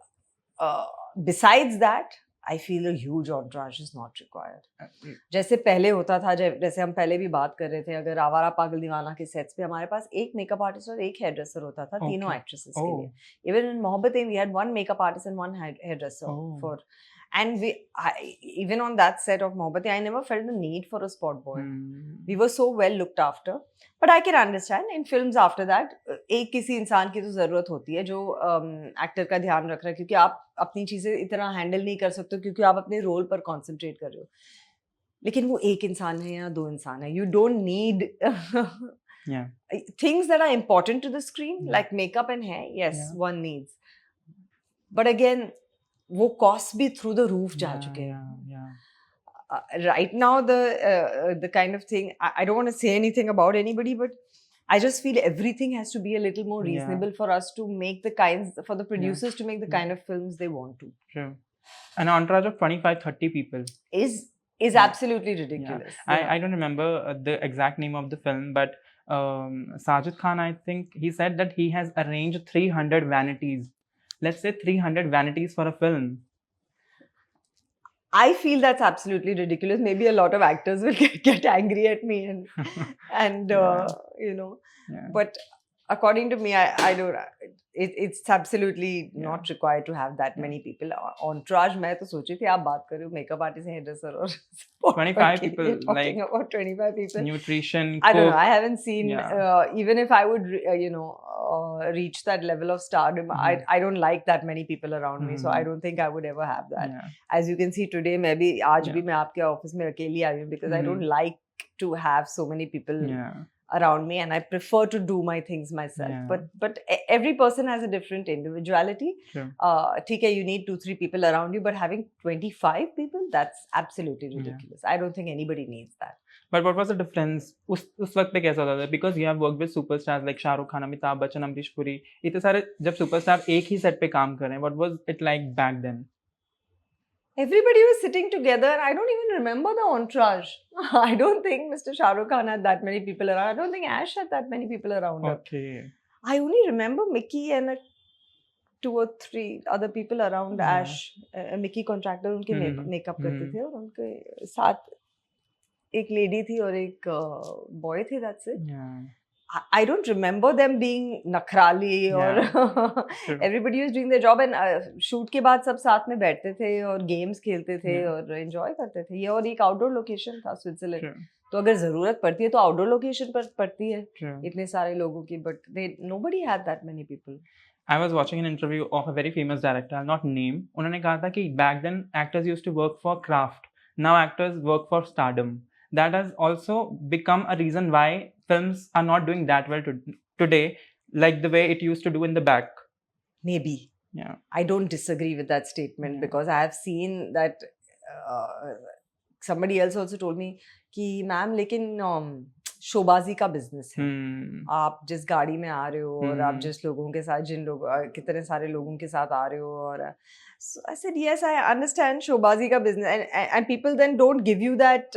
[SPEAKER 1] besides that I feel a huge entourage is not required. जैसे पहले होता था, जैसे हम पहले भी बात कर रहे थे, अगर आवारा पागल दीवाना के सेट्स पे हमारे पास एक मेकअप आर्टिस्ट और एक हेयर ड्रेसर होता था तीनों एक्ट्रेसेस के लिए. Even in Mohabbatein we had one makeup artist and one hairdresser for. And even on that set of Mohabbatein, I never felt the need for a spot boy. We were so well looked after. But I can understand in films after that, एक किसी इंसान की तो ज़रूरत होती है जो actor का ध्यान रख रहा है, क्योंकि आप अपनी चीज़ें इतना हैंडल नहीं कर सकते क्योंकि आप अपने रोल पर कॉन्सेंट्रेट कर रहे हो. लेकिन वो एक इंसान है या दो इंसान है. You don't need things that are important to the screen, like makeup and hair. Yes, one needs. But again, वो costs भी through the roof जा चुके हैं. Right now, the kind of thing, I don't want to say anything about anybody, but I just feel everything has to be a little more reasonable for us to make the kinds, for the producers to make the kind of films they want to.
[SPEAKER 2] Sure. An entourage of 25-30 people
[SPEAKER 1] is absolutely ridiculous.
[SPEAKER 2] I don't remember the exact name of the film, but Sajid Khan, I think he said that he has arranged 300 vanities. Let's say 300 vanities for a film.
[SPEAKER 1] I feel that's absolutely ridiculous. Maybe a lot of actors will get angry at me and you know. But according to me, I don't. It's absolutely not required to have that many people. Entourage, मैं तो सोची थी आप बात कर रहे हो makeup artist, hairdresser और
[SPEAKER 2] 25 people,
[SPEAKER 1] like about 25 people.
[SPEAKER 2] Nutrition.
[SPEAKER 1] I don't know. I haven't seen. Even if I would, reach that level of stardom, I don't like that many people around me. So I don't think I would ever have that. As you can see today, maybe आज भी मैं आपके office में अकेली आई हूँ because I don't like to have so many people around me, and I prefer to do my things myself. But every person has a different individuality. ठीक है, you need 2-3 people around you, but having 25 people, that's absolutely ridiculous. I don't think anybody needs that.
[SPEAKER 2] But what was the difference? उस वक्त पे कैसा होता था? Because you have worked with superstars like Shah Rukh Khan, Amitabh Bachchan, Amrish Puri. इतने सारे जब superstar एक ही set पे काम कर रहे हैं, what was it like back then?
[SPEAKER 1] Everybody was sitting together. I don't even remember the entourage. I don't think Mr. Shah Rukh Khan had that many people around. I don't think Ash had that many people around.
[SPEAKER 2] Okay.
[SPEAKER 1] I only remember Mickey and 2 or 3 other people around Ash. Mickey contractor उनके makeup करते थे और उनके साथ एक lady थी और एक boy थे. That's it. I don't remember them being nakrali or everybody was doing their job, and shoot के बाद सब साथ में बैठते थे और games खेलते थे और enjoy करते थे. ये और एक outdoor location था स्विट्जरलैंड. तो अगर जरूरत पड़ती है तो outdoor location पर पड़ती है इतने सारे लोगों की, but nobody had that many people.
[SPEAKER 2] I was watching an interview of a very famous director, I'll not name. उन्होंने कहा था कि back then actors used to work for craft. Now actors work for stardom. That has also become a reason why films are not doing that well today, like the way it used to do in the back.
[SPEAKER 1] Maybe. I don't disagree with that statement because I have seen that somebody else also told me कि ma'am लेकिन शोबाजी का business है. आप जिस गाड़ी में आ रहे हो और आप जिस लोगों के साथ कितने सारे लोगों के साथ आ रहे हो और so I said yes, I understand showbazi ka business, and people then don't give you that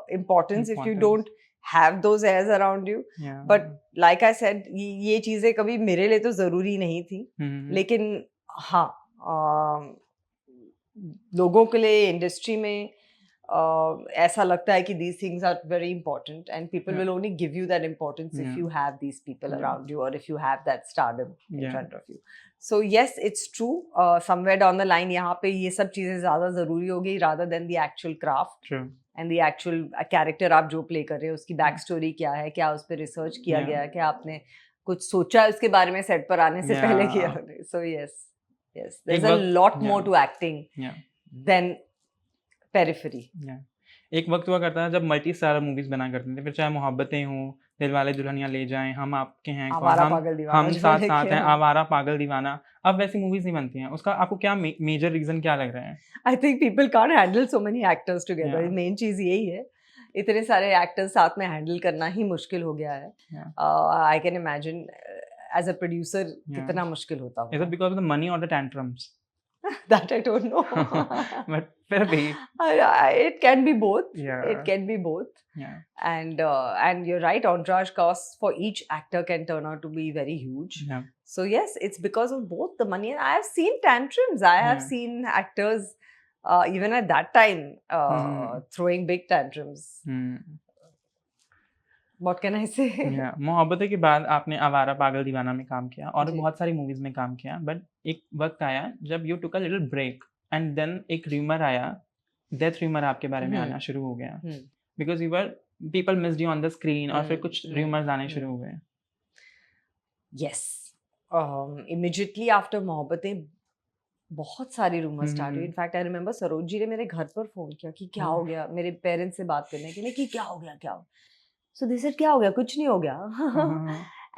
[SPEAKER 1] importance if you don't have those airs around you.
[SPEAKER 2] Yeah.
[SPEAKER 1] But like I said, ये चीजें कभी मेरे लिए तो जरूरी नहीं थी, लेकिन हाँ लोगों के लिए इंडस्ट्री में ऐसा लगता है कि these things are very important and people will only give you that importance if you have these people around you or if you have that stardom in front of you. So yes, it's true. Somewhere down the line यहाँ पे ये सब चीजें ज़्यादा ज़रूरी हो गई rather than the actual craft.
[SPEAKER 2] True.
[SPEAKER 1] And the actual character आप जो play कर रहे हो उसकी बैक स्टोरी क्या है, क्या उस पर रिसर्च किया गया है, क्या आपने कुछ सोचा है उसके बारे में सेट पर आने से पहले किया. So yes, there's a lot more to acting than periphery.
[SPEAKER 2] एक वक्त हुआ करता था जब मल्टी स्टारर मूवीज बना करते थे, फिर चाहे मोहब्बतें हों, दिलवाले दुल्हनिया ले जाएं, हम आपके हैं कौन, हम साथ साथ हैं, आवारा पागल दीवाना, अब वैसी मूवीज नहीं बनती हैं. उसका आपको क्या मेजर रीजन क्या लग रहा है?
[SPEAKER 1] I think people can't handle so many actors together. Main चीज यही है, इतने सारे एक्टर्स साथ में हैंडल करना ही मुश्किल हो गया है. I can imagine as a producer कितना मुश्किल होता होगा.
[SPEAKER 2] Is it because of the money और the tantrums?
[SPEAKER 1] That I don't know.
[SPEAKER 2] But maybe
[SPEAKER 1] it can be both.
[SPEAKER 2] Yeah.
[SPEAKER 1] It can be both.
[SPEAKER 2] Yeah.
[SPEAKER 1] And you're right. Entourage costs for each actor can turn out to be very huge.
[SPEAKER 2] Yeah.
[SPEAKER 1] So yes, it's because of both the money. And I have seen tantrums. I have seen actors even at that time throwing big tantrums. What can I say?
[SPEAKER 2] Mohabbatein के बाद आपने आवारा पागल दीवाना में काम किया और बहुत सारी मूवीज में काम किया, बट एक वक्त आया जब you took a little break and then एक र्यूमर आया, डेथ र्यूमर आपके बारे में आना शुरू हो गया, because you were people missed you on the screen, और फिर कुछ र्यूमर्स आने शुरू हो गए.
[SPEAKER 1] यस, इमीडिएटली आफ्टर मोहब्बतें बहुत सारी रूमर्स स्टार्ट हुई. In fact I remember Saroj ji ने मेरे घर पर फोन किया कि क्या हो गया, मेरे पेरेंट्स से बात करने के लिए कि क्या हो गया. So they said क्या हो गया, कुछ नहीं हो गया.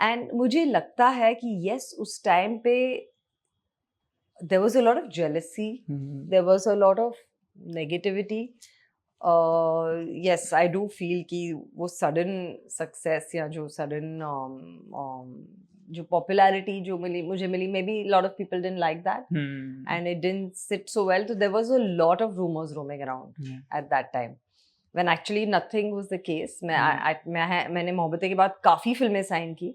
[SPEAKER 1] And मुझे लगता है कि yes, उस टाइम पे there was a lot of jealousy, there was a lot of negativity. Yes, I do feel कि वो sudden success या जो sudden जो popularity जो मुझे मिली, maybe a lot of people didn't like that, and it didn't sit so well. So there was a lot of rumors roaming around at that time. When actually nothing was the case. मैंने मोहब्बतें के बाद काफ़ी फिल्में sign की,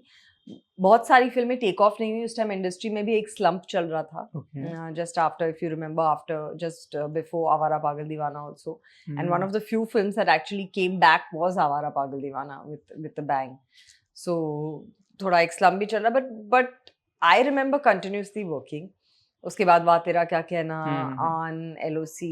[SPEAKER 1] बहुत सारी फिल्में take off नहीं हुई. उस टाइम इंडस्ट्री में भी एक स्लम्प चल रहा था. Just after, if you remember, after just before आवारा पागल दीवाना also, and one of the few films that actually came back was आवारा पागल दीवाना विद द बैंग. सो थोड़ा एक स्लम्प भी चल रहा, but I remember continuously working. उसके बाद वाह तेरा क्या कहना, आन, LOC,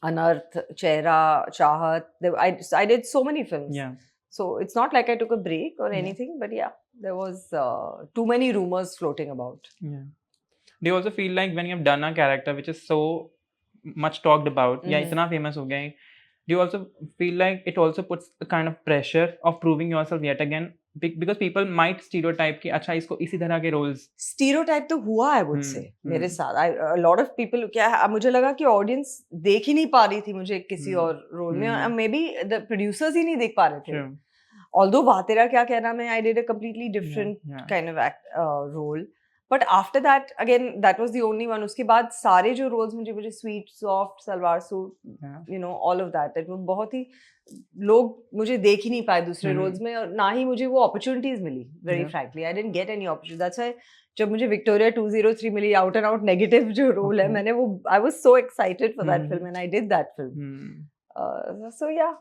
[SPEAKER 1] Anarth, Chehra, Chahat. I did so many films.
[SPEAKER 2] Yeah.
[SPEAKER 1] So it's not like I took a break or anything, but yeah, there was too many rumors floating about.
[SPEAKER 2] Yeah. Do you also feel like when you have done a character which is so much talked about, या इतना famous हो गया, do you also feel like it also puts a kind of pressure of proving yourself yet again? Because people might stereotype कि अच्छा इसको इसी तरह के roles.
[SPEAKER 1] Stereotype तो हुआ है मुझसे, मेरे साथ. A lot of people, क्या मुझे लगा कि audience देख ही नहीं पा रही थी मुझे किसी और रोल में, maybe the producers ही नहीं देख पा रहे थे. Although वाह तेरा क्या कहना में I did a completely different kind of role. But after that, again, that was the only one. उसके बाद सारे जो roles मुझे sweet, soft, salwar suit, you know, all of that. It was बहुत ही, लोग मुझे देख ही नहीं पाए दूसरे roles में, और ना ही मुझे वो opportunities milli. Very frankly, I didn't get any opportunities. That's why जब मुझे Victoria 203 milli, out and out negative जो role है, मैंने वो, I was so excited for that film and I did that film. So yeah,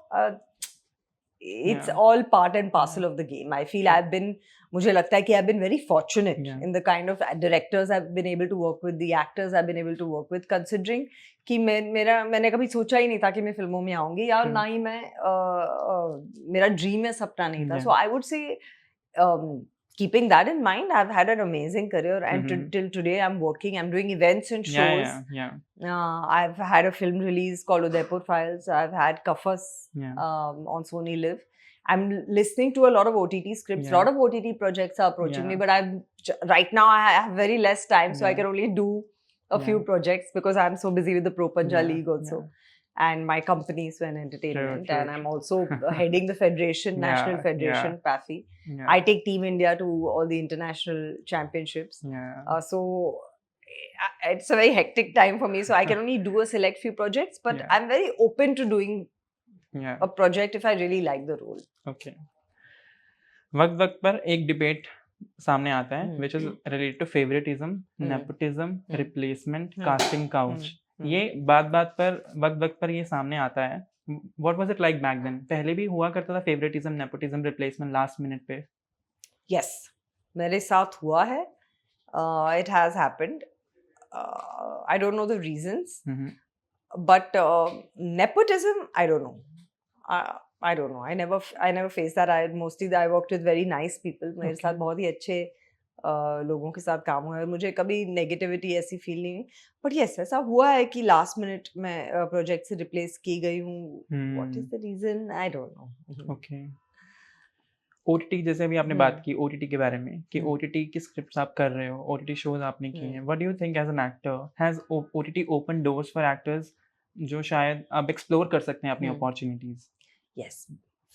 [SPEAKER 1] it's all part and parcel of the game. I feel मुझे लगता है कि I've been very fortunate in the kind of directors I've been able to work with, the actors I've been able to work with, considering कि मैंने कभी सोचा ही नहीं था कि मैं फिल्मों में आऊंगी, या ना ही मेरा ड्रीम है, सपना नहीं था. So I would say, keeping that in mind, I've had an amazing career, and till today I'm working, I'm doing events and shows. I've had a film release called Udaipur Files. I've had Kafas on Sony Live. I'm listening to a lot of OTT scripts. A lot of OTT projects are approaching me, but right now I have very less time, so I can only do a few projects because I'm so busy with the Pro Punjab League also. And my company is Sven Entertainment, and I'm also heading the federation, National Federation, PAFI. I take Team India to all the international championships. So it's a very hectic time for me, so I can only do a select few projects, but I'm very open to doing
[SPEAKER 2] Yeah.
[SPEAKER 1] a project if I really like the role.
[SPEAKER 2] Okay. वक्त वक्त पर एक debate सामने आता है which is related to favouritism, nepotism, replacement, casting couch. ये बात वक्त पर ये सामने आता है. What was it like back then? पहले भी हुआ करता था favouritism, nepotism, replacement last minute पे?
[SPEAKER 1] यस, मेरे साथ हुआ है. It has happened. I don't know the reasons, but nepotism, I don't know. I don't know. I never faced that. I worked with very nice people. मेरे साथ बहुत ही अच्छे लोगों के साथ काम हुआ है. मुझे कभी नेगेटिविटी ऐसी फील नहीं हुई. बट यस, ऐसा हुआ है कि लास्ट मिनट में प्रोजेक्ट से रिप्लेस की गई हूँ. What is the reason? I don't know.
[SPEAKER 2] Okay. OTT जैसे अभी आपने बात की ओटीटी के बारे में कि ओटीटी की स्क्रिप्ट्स आप कर रहे हो, ओटीटी शोज आपने किए हैं. What do you think as an actor has OTT open doors for actors जो शायद अब एक्सप्लोर कर सकते हैं अपनी opportunities?
[SPEAKER 1] Yes,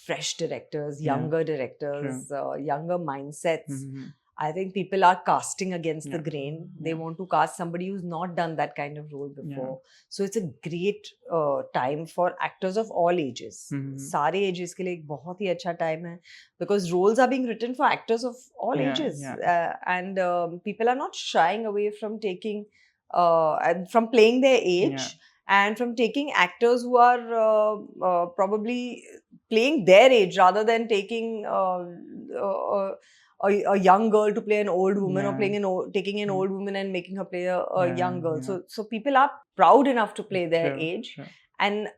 [SPEAKER 1] fresh directors, younger directors, younger mindsets. I think people are casting against the grain. They want to cast somebody who's not done that kind of role before. So it's a great time for actors of all ages. सारे ages के लिए एक बहुत ही अच्छा time है because roles are being written for actors of all ages. And people are not shying away from taking, from playing their age. And from taking actors who are probably playing their age rather than taking a young girl to play an old woman, or taking an old woman and making her play a young girl. So people are proud enough to play their age, and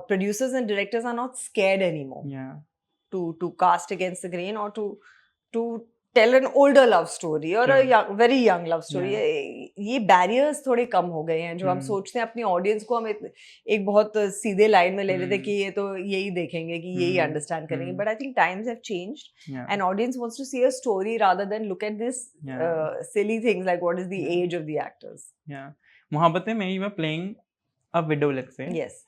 [SPEAKER 1] producers and directors are not scared anymore to cast against the grain or to tell an older love story or a very young love story. ये barriers थोड़े कम हो गए हैं. जो हम सोचते हैं अपनी audience को हम एक बहुत सीधे लाइन में ले लेते हैं कि ये तो यही देखेंगे, कि यही understand करेंगे. But I think times have changed, and audience wants to see a story rather than look at this silly things like what is the age of the actors.
[SPEAKER 2] Mohabbatein में you were playing a widow, let's say.
[SPEAKER 1] Yes.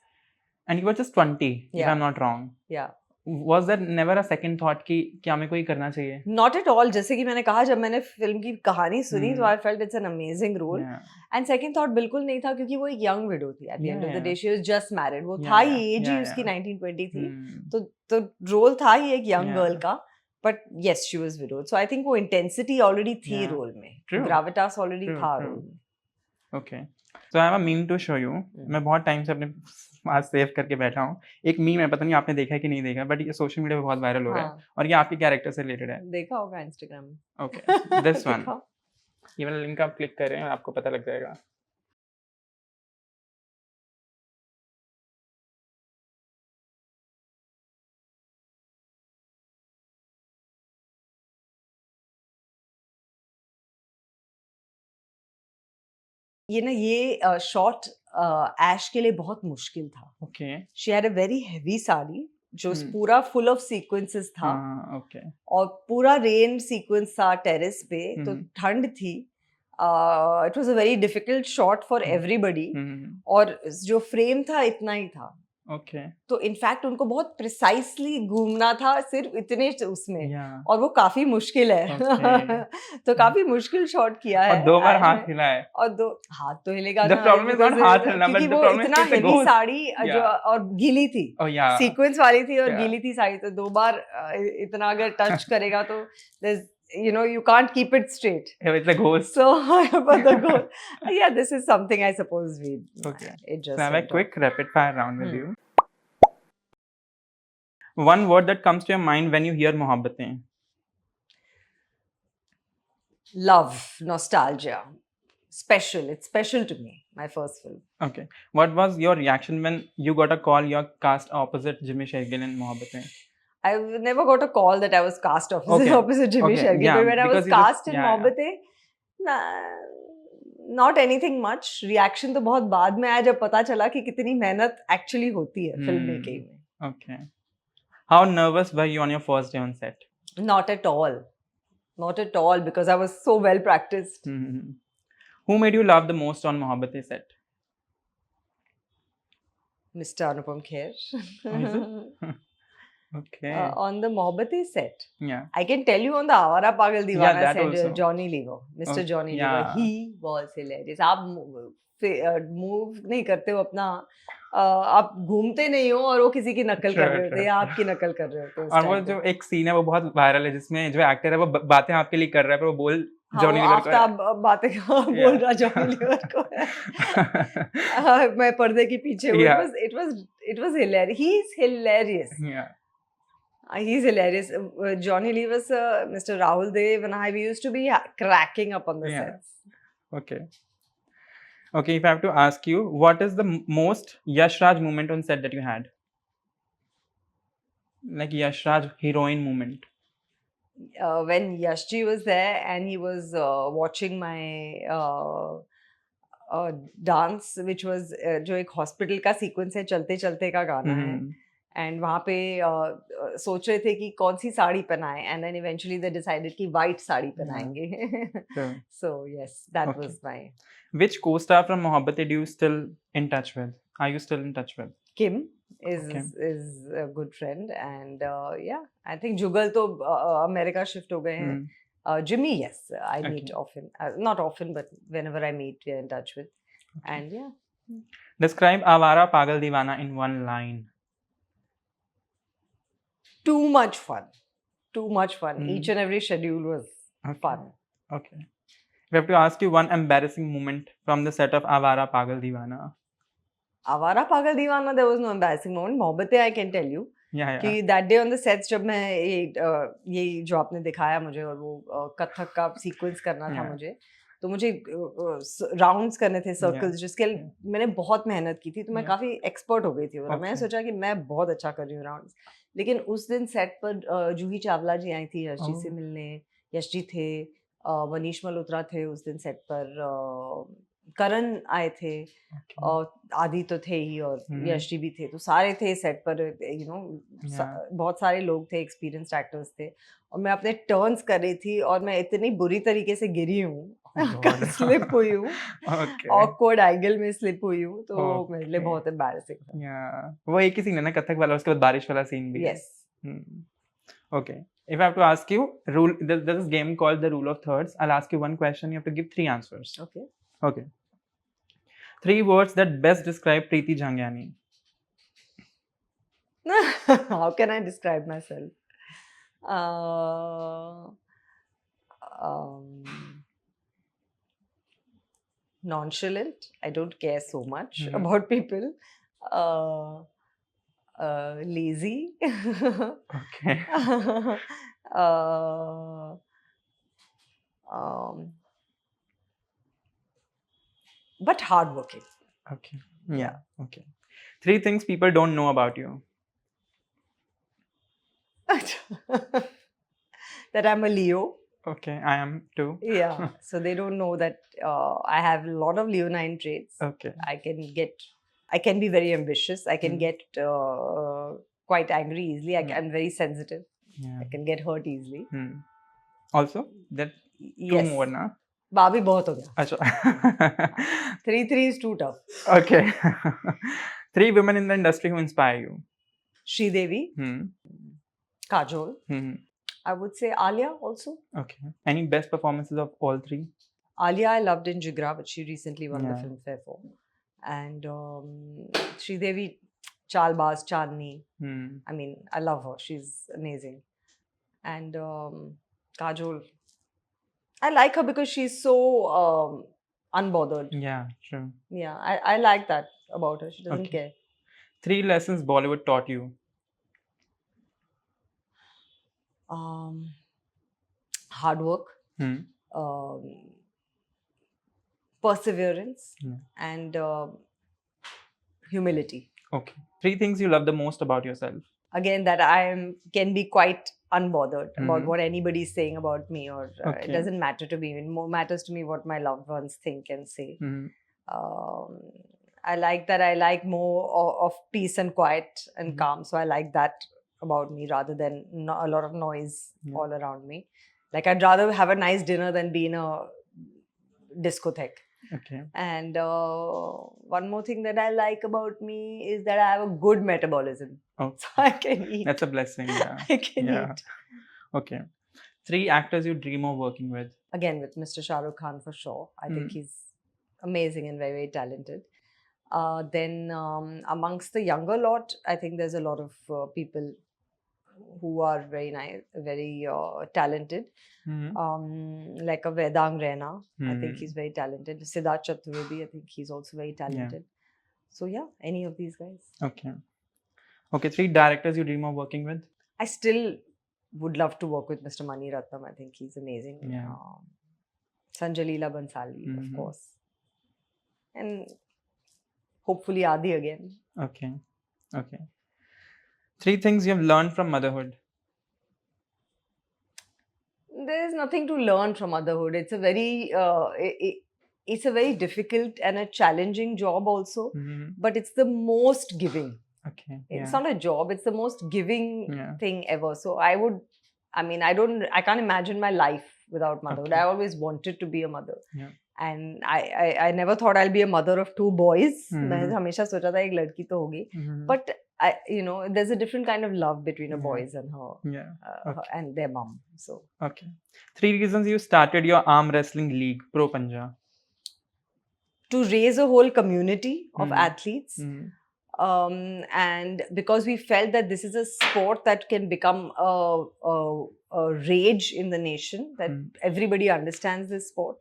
[SPEAKER 2] And you were just 20, if I'm not wrong.
[SPEAKER 1] Yeah.
[SPEAKER 2] Was there never a second thought कि क्या हमें कोई करना चाहिए?
[SPEAKER 1] Not at all. जैसे कि मैंने कहा, जब मैंने फिल्म की कहानी सुनी तो I felt it's an amazing role. And second thought बिल्कुल नहीं था, क्योंकि वो एक young widow थी. At the end of the day, she was just married. वो था ही एज ही उसकी 19-20 थी. तो रोल था ही एक young girl का. But yes, she was widowed. So I think वो intensity already थी रोल में. Gravitas already था रोल में.
[SPEAKER 2] Okay. So I have a meme to show you. मैं बहुत टाइम से अपने आज सेव करके बैठा हूँ. एक मीम है, पता नहीं आपने देखा है कि नहीं देखा, बट ये सोशल मीडिया पे बहुत वायरल हो रहा है और ये आपके कैरेक्टर से रिलेटेड है.
[SPEAKER 1] देखा होगा इंस्टाग्राम में.
[SPEAKER 2] Okay, this one. ये वाला लिंक आप क्लिक करें और आपको पता लग जाएगा.
[SPEAKER 1] ये शॉट ऐश के लिए बहुत मुश्किल था.
[SPEAKER 2] Okay.
[SPEAKER 1] She had a very heavy sari जो पूरा फुल ऑफ सीक्वेंसेस था.
[SPEAKER 2] ओके.
[SPEAKER 1] और पूरा रेन सीक्वेंस था टेरेस पे, तो ठंड थी. It was a very difficult shot for everybody. और जो फ्रेम था इतना ही था.
[SPEAKER 2] ओके.
[SPEAKER 1] तो इनफैक्ट उनको बहुत प्रिसाइसली घूमना था सिर्फ इतने उसमें. और वो काफी मुश्किल है. तो काफी मुश्किल शॉट किया है.
[SPEAKER 2] और 2 बार हाथ हिला है.
[SPEAKER 1] और 2 हाथ तो हिलेगा
[SPEAKER 2] ना. क्योंकि
[SPEAKER 1] वो इतना हेवी साड़ी जो और गीली थी. सीक्वेंस वाली थी और गीली थी साड़ी. तो 2 बार इतना अगर टच करेगा तो you can't keep it straight.
[SPEAKER 2] It's a ghost.
[SPEAKER 1] So, but the ghost. Yeah, this is something I suppose we.
[SPEAKER 2] Okay.
[SPEAKER 1] It just.
[SPEAKER 2] So I have a quick rapid fire round with you. One word that comes to your mind when you hear Mohabbatein.
[SPEAKER 1] Love, nostalgia, special. It's special to me. My first film.
[SPEAKER 2] Okay. What was your reaction when you got a call? You're cast opposite Jimmy Shergill in Mohabbatein.
[SPEAKER 1] I've never got a call that I was cast opposite Jimmy Shergill.
[SPEAKER 2] Yeah,
[SPEAKER 1] but when I was cast in Mohabbatein, not anything much. Reaction तो बहुत बाद में आया जब पता चला कि कितनी मेहनत actually होती है फिल्म मेकिंग में.
[SPEAKER 2] Okay. How nervous were you on your first day on set?
[SPEAKER 1] Not at all. Not at all, because I was so well practiced.
[SPEAKER 2] Who made you laugh the most on Mohabbatein set?
[SPEAKER 1] Mr. Anupam Kher.
[SPEAKER 2] Okay.
[SPEAKER 1] On the Mohabbatein set.
[SPEAKER 2] Yeah.
[SPEAKER 1] I can tell you on the Awara Pagal Deewana set,
[SPEAKER 2] also.
[SPEAKER 1] Johnny Lever. Mr. Johnny Lever. He was hilarious. आप move नहीं करते हो अपना आप घूमते नहीं हो और वो किसी की नकल कर
[SPEAKER 2] True,
[SPEAKER 1] रहे होते हैं
[SPEAKER 2] true.
[SPEAKER 1] या आपकी नकल कर रहे होते हैं उस
[SPEAKER 2] और वो
[SPEAKER 1] टाइम पे।
[SPEAKER 2] जो एक सीन है वो बहुत वायरल है जिसमें जो एक्टर है वो बातें आपके लिए कर रहा है पर वो बोल
[SPEAKER 1] हाँ, वो
[SPEAKER 2] जॉनी लीवर को
[SPEAKER 1] आफताब बातें बोल रहा जॉनी लीवर को है। मैं पर्दे के पीछे हूँ।
[SPEAKER 2] या
[SPEAKER 1] It was hilarious. He's hilarious.
[SPEAKER 2] या
[SPEAKER 1] He's hilarious. Johnny Lever's Mr. Rahul Dev and I, we used to be cracking up on the
[SPEAKER 2] या
[SPEAKER 1] sets.
[SPEAKER 2] Okay Okay, if I have to ask you, what is the most Yash Raj moment on set that you had? Like Yash Raj heroine moment.
[SPEAKER 1] When Yashji was there and he was watching my dance which was जो एक hospital का sequence है चलते चलते का गाना है
[SPEAKER 2] Hmm.
[SPEAKER 1] And वहाँ पे सोच रहे थे कि कौन सी साड़ी पहनाएं and then eventually they decided कि वाइट साड़ी पहनाएंगे
[SPEAKER 2] Sure.
[SPEAKER 1] So yes that
[SPEAKER 2] Okay.
[SPEAKER 1] Was my
[SPEAKER 2] Which co-star from Mohabbatein do you still in touch with? Are you still in touch with?
[SPEAKER 1] Kim is
[SPEAKER 2] Okay.
[SPEAKER 1] is a good friend and yeah I think जुगल तो America shift हो गए हैं
[SPEAKER 2] Hmm.
[SPEAKER 1] Jimmy yes I
[SPEAKER 2] Okay.
[SPEAKER 1] meet often not often but whenever I meet we are in touch with and yeah
[SPEAKER 2] Describe Awara Pagal Deewana in one line.
[SPEAKER 1] too much fun
[SPEAKER 2] Hmm.
[SPEAKER 1] each and every schedule was
[SPEAKER 2] Okay.
[SPEAKER 1] fun.
[SPEAKER 2] Okay. We have to ask you one embarrassing moment from the set of Awara Pagal Deewana.
[SPEAKER 1] आवारा पागल दीवाना there was no embarrassing moment. Mohabbatein I can tell you
[SPEAKER 2] Yeah,
[SPEAKER 1] कि
[SPEAKER 2] yeah.
[SPEAKER 1] that day on the sets जब मैं ये जो आपने दिखाया मुझे और वो कथक का सीक्वेंस करना था
[SPEAKER 2] Yeah.
[SPEAKER 1] मुझे तो मुझे राउंड्स करने थे सर्कल्स
[SPEAKER 2] Yeah.
[SPEAKER 1] जिसके लिए मैंने बहुत मेहनत की थी तो मैं
[SPEAKER 2] Yeah.
[SPEAKER 1] काफी एक्सपर्ट हो गई थी और मैंने
[SPEAKER 2] Okay.
[SPEAKER 1] सोचा कि मैं बहुत अच्छा कर रही हूँ राउंड्स लेकिन उस दिन सेट पर जूही चावला जी आई थी यश जी से
[SPEAKER 2] Oh.
[SPEAKER 1] मिलने यश जी थे मनीष मल्होत्रा थे उस दिन सेट पर करण आए थे
[SPEAKER 2] Okay.
[SPEAKER 1] और आदि तो थे ही और
[SPEAKER 2] हम्म।
[SPEAKER 1] यश जी भी थे तो सारे थे सेट पर यू नो
[SPEAKER 2] Yeah.
[SPEAKER 1] बहुत सारे लोग थे एक्सपीरियंस्ड एक्टर्स थे और मैं अपने टर्न्स कर रही थी और मैं इतनी बुरी तरीके से गिरी हूँ
[SPEAKER 2] Oh God.
[SPEAKER 1] स्लिप हुई हूँ
[SPEAKER 2] Okay.
[SPEAKER 1] ऑकवर्ड एंगल में स्लिप हुई हूँ तो मेरे लिए
[SPEAKER 2] Okay.
[SPEAKER 1] बहुत एम्बैरेसिंग था
[SPEAKER 2] Yeah. वो एक ही सीन है ना कथक वाला उसके बाद बारिश वाला सीन भी है.
[SPEAKER 1] Yes
[SPEAKER 2] Okay. If I have to ask you, there's this game called the rule of thirds. I'll ask you one question. You have to give 3 answers.
[SPEAKER 1] Okay
[SPEAKER 2] Okay. 3 words that best describe Preeti Jhangiani.
[SPEAKER 1] How can I describe my self nonchalant. I don't care so much
[SPEAKER 2] Mhm.
[SPEAKER 1] about people. Lazy.
[SPEAKER 2] Okay.
[SPEAKER 1] um, but hardworking.
[SPEAKER 2] Okay. Yeah. Okay. 3 things people don't know about you.
[SPEAKER 1] That I'm a Leo.
[SPEAKER 2] Okay. I am too.
[SPEAKER 1] Yeah. So they don't know that I have a lot of Leonine traits.
[SPEAKER 2] Okay.
[SPEAKER 1] I can be very ambitious. I can
[SPEAKER 2] Hmm.
[SPEAKER 1] get quite angry easily.
[SPEAKER 2] Hmm.
[SPEAKER 1] I'm very sensitive.
[SPEAKER 2] Yeah.
[SPEAKER 1] I can get hurt easily.
[SPEAKER 2] Hmm. Also, that 2
[SPEAKER 1] Yes.
[SPEAKER 2] more na.
[SPEAKER 1] बाबी बहुत हो गया.
[SPEAKER 2] Acha.
[SPEAKER 1] 3 is too tough.
[SPEAKER 2] Okay. 3 women in the industry who inspire you.
[SPEAKER 1] Sridevi,
[SPEAKER 2] Hmm.
[SPEAKER 1] Kajol.
[SPEAKER 2] Hmm.
[SPEAKER 1] I would say Alia also.
[SPEAKER 2] Okay. Any best performances of all 3?
[SPEAKER 1] Alia I loved in Jigra, which she recently won the
[SPEAKER 2] Yeah.
[SPEAKER 1] Filmfare for. And Sridevi, Chalbaz, Chandni.
[SPEAKER 2] Hmm.
[SPEAKER 1] I mean, I love her. She's amazing. And Kajol, I like her because she's so unbothered.
[SPEAKER 2] Yeah, true.
[SPEAKER 1] Yeah, I like that about her. She doesn't
[SPEAKER 2] Okay.
[SPEAKER 1] care.
[SPEAKER 2] 3 lessons Bollywood taught you.
[SPEAKER 1] Hard work,
[SPEAKER 2] Hmm.
[SPEAKER 1] perseverance,
[SPEAKER 2] Yeah.
[SPEAKER 1] and humility.
[SPEAKER 2] Okay. 3 things you love the most about yourself.
[SPEAKER 1] Again, that can be quite unbothered about
[SPEAKER 2] Mhm.
[SPEAKER 1] what anybody is saying about me, or it
[SPEAKER 2] Okay.
[SPEAKER 1] doesn't matter to me. It more matters to me what my loved ones think and say.
[SPEAKER 2] Hmm.
[SPEAKER 1] I like that. I like more of peace and quiet and
[SPEAKER 2] Mhm.
[SPEAKER 1] calm. So I like that about me rather than a lot of noise
[SPEAKER 2] Yeah.
[SPEAKER 1] all around me. Like I'd rather have a nice dinner than be in a discotheque.
[SPEAKER 2] Okay.
[SPEAKER 1] And one more thing that I like about me is that I have a good metabolism.
[SPEAKER 2] Oh,
[SPEAKER 1] So I can eat.
[SPEAKER 2] that's a blessing. Yeah.
[SPEAKER 1] I can
[SPEAKER 2] Yeah.
[SPEAKER 1] eat.
[SPEAKER 2] Okay. 3 actors you dream of working with.
[SPEAKER 1] Again, with Mr. Shah Rukh Khan for sure. I think
[SPEAKER 2] Hmm.
[SPEAKER 1] he's amazing and very, very talented. Then amongst the younger lot, I think there's a lot of people who are very nice, very talented. Like a Vedang Rena, I think he's very talented. Siddharth Chaturvedi, I think he's also very talented. So yeah, any of these guys.
[SPEAKER 2] Okay. 3 directors you dream of working with?
[SPEAKER 1] I still would love to work with Mr. Mani Ratnam. I think he's amazing. Sanjay Leela Bhansali, of course. And hopefully Adi again.
[SPEAKER 2] Okay. 3 things you have learned from motherhood.
[SPEAKER 1] There is nothing to learn from motherhood. It's a very difficult and a challenging job also, but it's the most giving.
[SPEAKER 2] Okay.
[SPEAKER 1] It's not a job, it's the most giving thing ever. So I can't imagine my life without motherhood. I always wanted to be a mother. And I never thought I'll be a mother of 2 boys. मैं हमेशा सोचा था एक लड़की तो होगी. But there's a different kind of love between a boys and her and their mom. So
[SPEAKER 2] 3 reasons you started your arm wrestling league, Pro Panja.
[SPEAKER 1] To raise a whole community of athletes. And because we felt that this is a sport that can become a rage in the nation, that everybody understands this sport,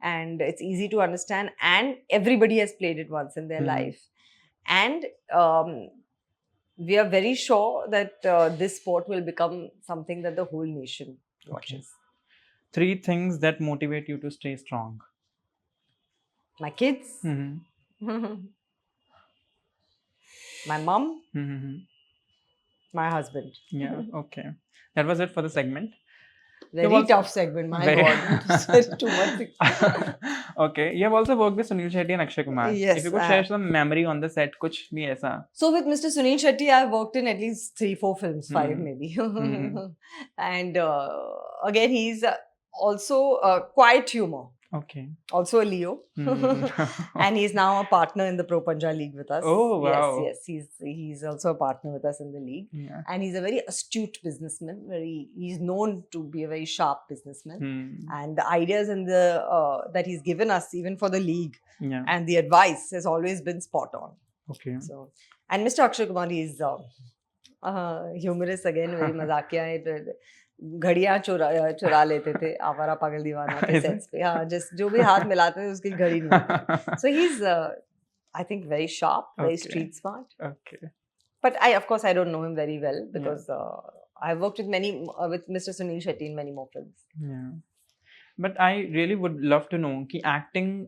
[SPEAKER 1] and it's easy to understand, and everybody has played it once in their life, and we are very sure that this sport will become something that the whole nation watches.
[SPEAKER 2] 3 things that motivate you to stay strong.
[SPEAKER 1] My kids. My mom, my husband.
[SPEAKER 2] Okay. That was it for the segment.
[SPEAKER 1] Very tough segment, my God. Too much.
[SPEAKER 2] Okay. You have also worked with Sunil Shetty and Akshay Kumar.
[SPEAKER 1] Yes.
[SPEAKER 2] If you could share some memory on the set, kuch bhi aisa.
[SPEAKER 1] So with Mr. Sunil Shetty, I've worked in at least 3-4 films, 5 maybe. And again, he's also quiet humor.
[SPEAKER 2] Okay.
[SPEAKER 1] Also a Leo. And he's now a partner in the Pro Panja League with us.
[SPEAKER 2] Oh, wow.
[SPEAKER 1] Yes. He's also a partner with us in the league. And he's a very astute businessman. He's known to be a very sharp businessman. And the ideas and that he's given us, even for the league, and the advice has always been spot on.
[SPEAKER 2] Okay.
[SPEAKER 1] So, and Mr. Akshay Kumar is humorous again, very mazakiya. घड़ियां चुरा लेते थे आवारा पागल दीवाना के sets पे. हाँ, just जो भी हाथ मिलाते थे उसकी घड़ी नहीं. So he's I think very sharp, very street smart.
[SPEAKER 2] Okay.
[SPEAKER 1] But of course I don't know him very well because I've worked with Mr. Sunil Shetty in many more films.
[SPEAKER 2] Yeah. But I really would love to know कि acting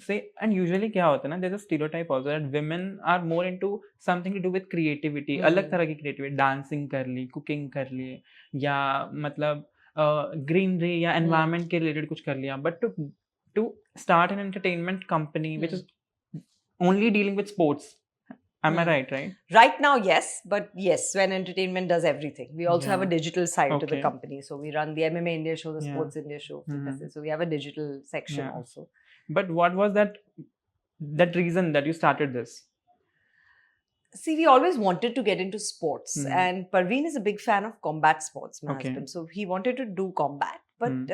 [SPEAKER 2] से, and usually क्या होता है ना, there's a stereotype also that women are more into something to do with creativity. अलग तरह की creativity, dancing कर ली, cooking कर ली, या मतलब greenery या environment के related कुछ कर लिया. But to start an entertainment company which is only dealing with sports, am I right?
[SPEAKER 1] Right now, yes. But yes, Sven Entertainment does everything. We also have a digital side to the company. So we run the MMA India show, the Sports India show. So we have a digital section also.
[SPEAKER 2] But what was that reason that you started this?
[SPEAKER 1] See, we always wanted to get into sports. And Parveen is a big fan of combat sports, my husband. So he wanted to do combat. But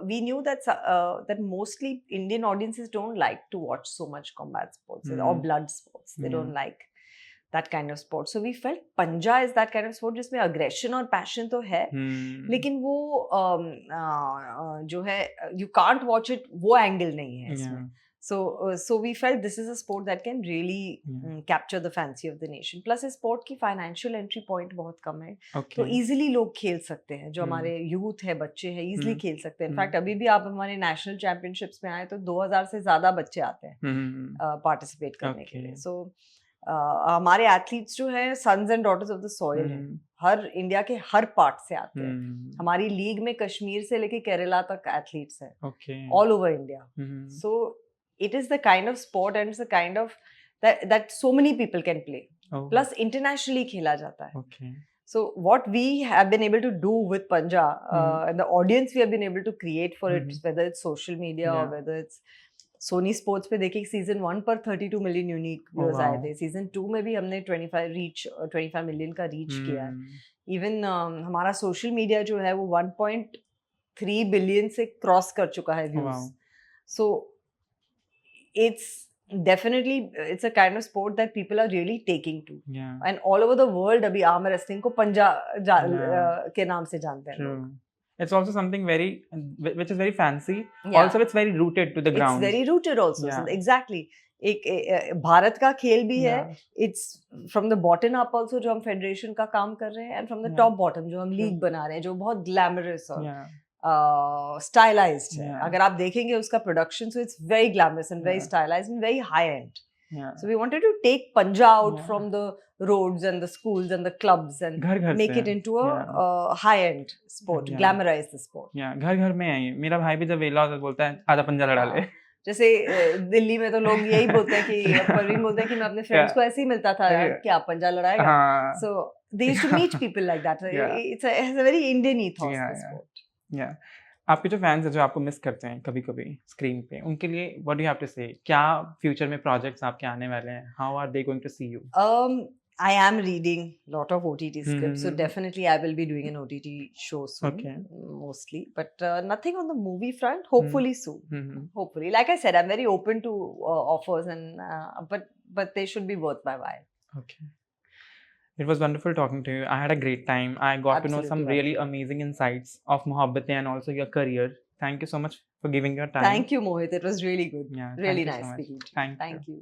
[SPEAKER 1] we knew that that mostly Indian audiences don't like to watch so much combat sports or blood sports. They don't like that kind of sport. So we felt Panja is that kind of sport जिसमें aggression और passion तो है, लेकिन वो जो है you can't watch it, वो angle नहीं है इसमें. So we felt this is a sport that can really capture the fancy of the nation. Plus इस sport की financial entry point बहुत कम है. तो easily लोग खेल सकते हैं. जो हमारे youth है, बच्चे हैं, easily खेल सकते हैं. In fact अभी भी आप हमारे national championships में आए तो 2000 से ज़्यादा बच्चे आते हैं participate करने के लिए. So हमारे एथलीट्स जो हैं sons and daughters of the soil हैं. हर इंडिया के हर पार्ट से आते हैं. हमारी लीग में कश्मीर से लेके केरला तक एथलीट्स हैं, all over India. So it is the kind of sport and it's the kind of that so many people can play. Plus internationally खेला जाता है. So what we have been able to do with Panja and the audience we have been able to create for it, whether it's social media or whether it's Sony sports पे देखिए season 1 पर 32 million unique viewers आए थे. Season 2 में भी हमने 25 million का reach किया है. इवन हमारा सोशल मीडिया जो है वो 1.3 बिलियन से क्रॉस कर चुका है views. So it's definitely it's a kind of sport that people are really taking to,
[SPEAKER 2] Yeah.
[SPEAKER 1] and all over the world अभी arm wrestling को पंजा
[SPEAKER 2] Yeah.
[SPEAKER 1] के नाम से जानते हैं लोग.
[SPEAKER 2] True. It's also something very, which is very fancy.
[SPEAKER 1] Yeah.
[SPEAKER 2] Also, it's very rooted to the ground.
[SPEAKER 1] It's very rooted also.
[SPEAKER 2] Yeah.
[SPEAKER 1] So exactly. एक भारत का खेल भी है.
[SPEAKER 2] Yeah.
[SPEAKER 1] It's from the bottom up also जो हम federation का काम कर रहे हैं, and from the
[SPEAKER 2] Yeah.
[SPEAKER 1] top bottom जो हम लीग बना रहे हैं, जो बहुत ग्लैमरस और
[SPEAKER 2] Yeah.
[SPEAKER 1] स्टाइलाइज्ड है.
[SPEAKER 2] Yeah.
[SPEAKER 1] अगर आप देखेंगे उसका production, so it's very glamorous and very
[SPEAKER 2] Yeah.
[SPEAKER 1] stylized and very high end.
[SPEAKER 2] Yeah.
[SPEAKER 1] So we wanted to take Panja out
[SPEAKER 2] Yeah.
[SPEAKER 1] from the roads and the schools and the clubs and
[SPEAKER 2] घर घर
[SPEAKER 1] make
[SPEAKER 2] से
[SPEAKER 1] it into a
[SPEAKER 2] Yeah.
[SPEAKER 1] high-end sport,
[SPEAKER 2] Yeah.
[SPEAKER 1] glamorize the sport.
[SPEAKER 2] Yeah. घर घर में है ये. मेरा भाई भी जब वेला होता है तो बोलता है आधा पंजा लड़ा ले.
[SPEAKER 1] जैसे दिल्ली में तो लोग यही बोलते हैं कि परवीन बोलते हैं कि मैं अपने फ्रेंड्स
[SPEAKER 2] Yeah.
[SPEAKER 1] को ऐसे ही मिलता था,
[SPEAKER 2] Yeah.
[SPEAKER 1] क्या पंजा लड़ाएगा.
[SPEAKER 2] हाँ.
[SPEAKER 1] So they used to meet people like that.
[SPEAKER 2] Yeah.
[SPEAKER 1] It has a very Indian ethos,
[SPEAKER 2] Yeah,
[SPEAKER 1] this
[SPEAKER 2] yeah.
[SPEAKER 1] sport.
[SPEAKER 2] Yeah. आपके जो फैंस हैं जो आपको मिस करते हैं कभी-कभी स्क्रीन पे, उनके लिए what do you have to say? क्या फ्यूचर में प्रोजेक्ट्स आपके आने वाले हैं? How are they going to see you?
[SPEAKER 1] I am reading lot of OTT scripts, so
[SPEAKER 2] Mhm.
[SPEAKER 1] definitely I will be doing an OTT show soon,
[SPEAKER 2] Okay.
[SPEAKER 1] mostly. But nothing on the movie front. Hopefully soon.
[SPEAKER 2] Mhm.
[SPEAKER 1] Hopefully, like I said, I'm very open to offers, and but they should be worth my while.
[SPEAKER 2] Okay. It was wonderful talking to you. I had a great time. I got to know some
[SPEAKER 1] Absolutely,
[SPEAKER 2] really amazing insights of Mohabbatein and also your career. Thank you so much for giving your time.
[SPEAKER 1] Thank you, Mohit. It was really good.
[SPEAKER 2] Yeah,
[SPEAKER 1] Really
[SPEAKER 2] thank you
[SPEAKER 1] nice
[SPEAKER 2] so much.
[SPEAKER 1] speaking to you.
[SPEAKER 2] Thank you.
[SPEAKER 1] Thank you.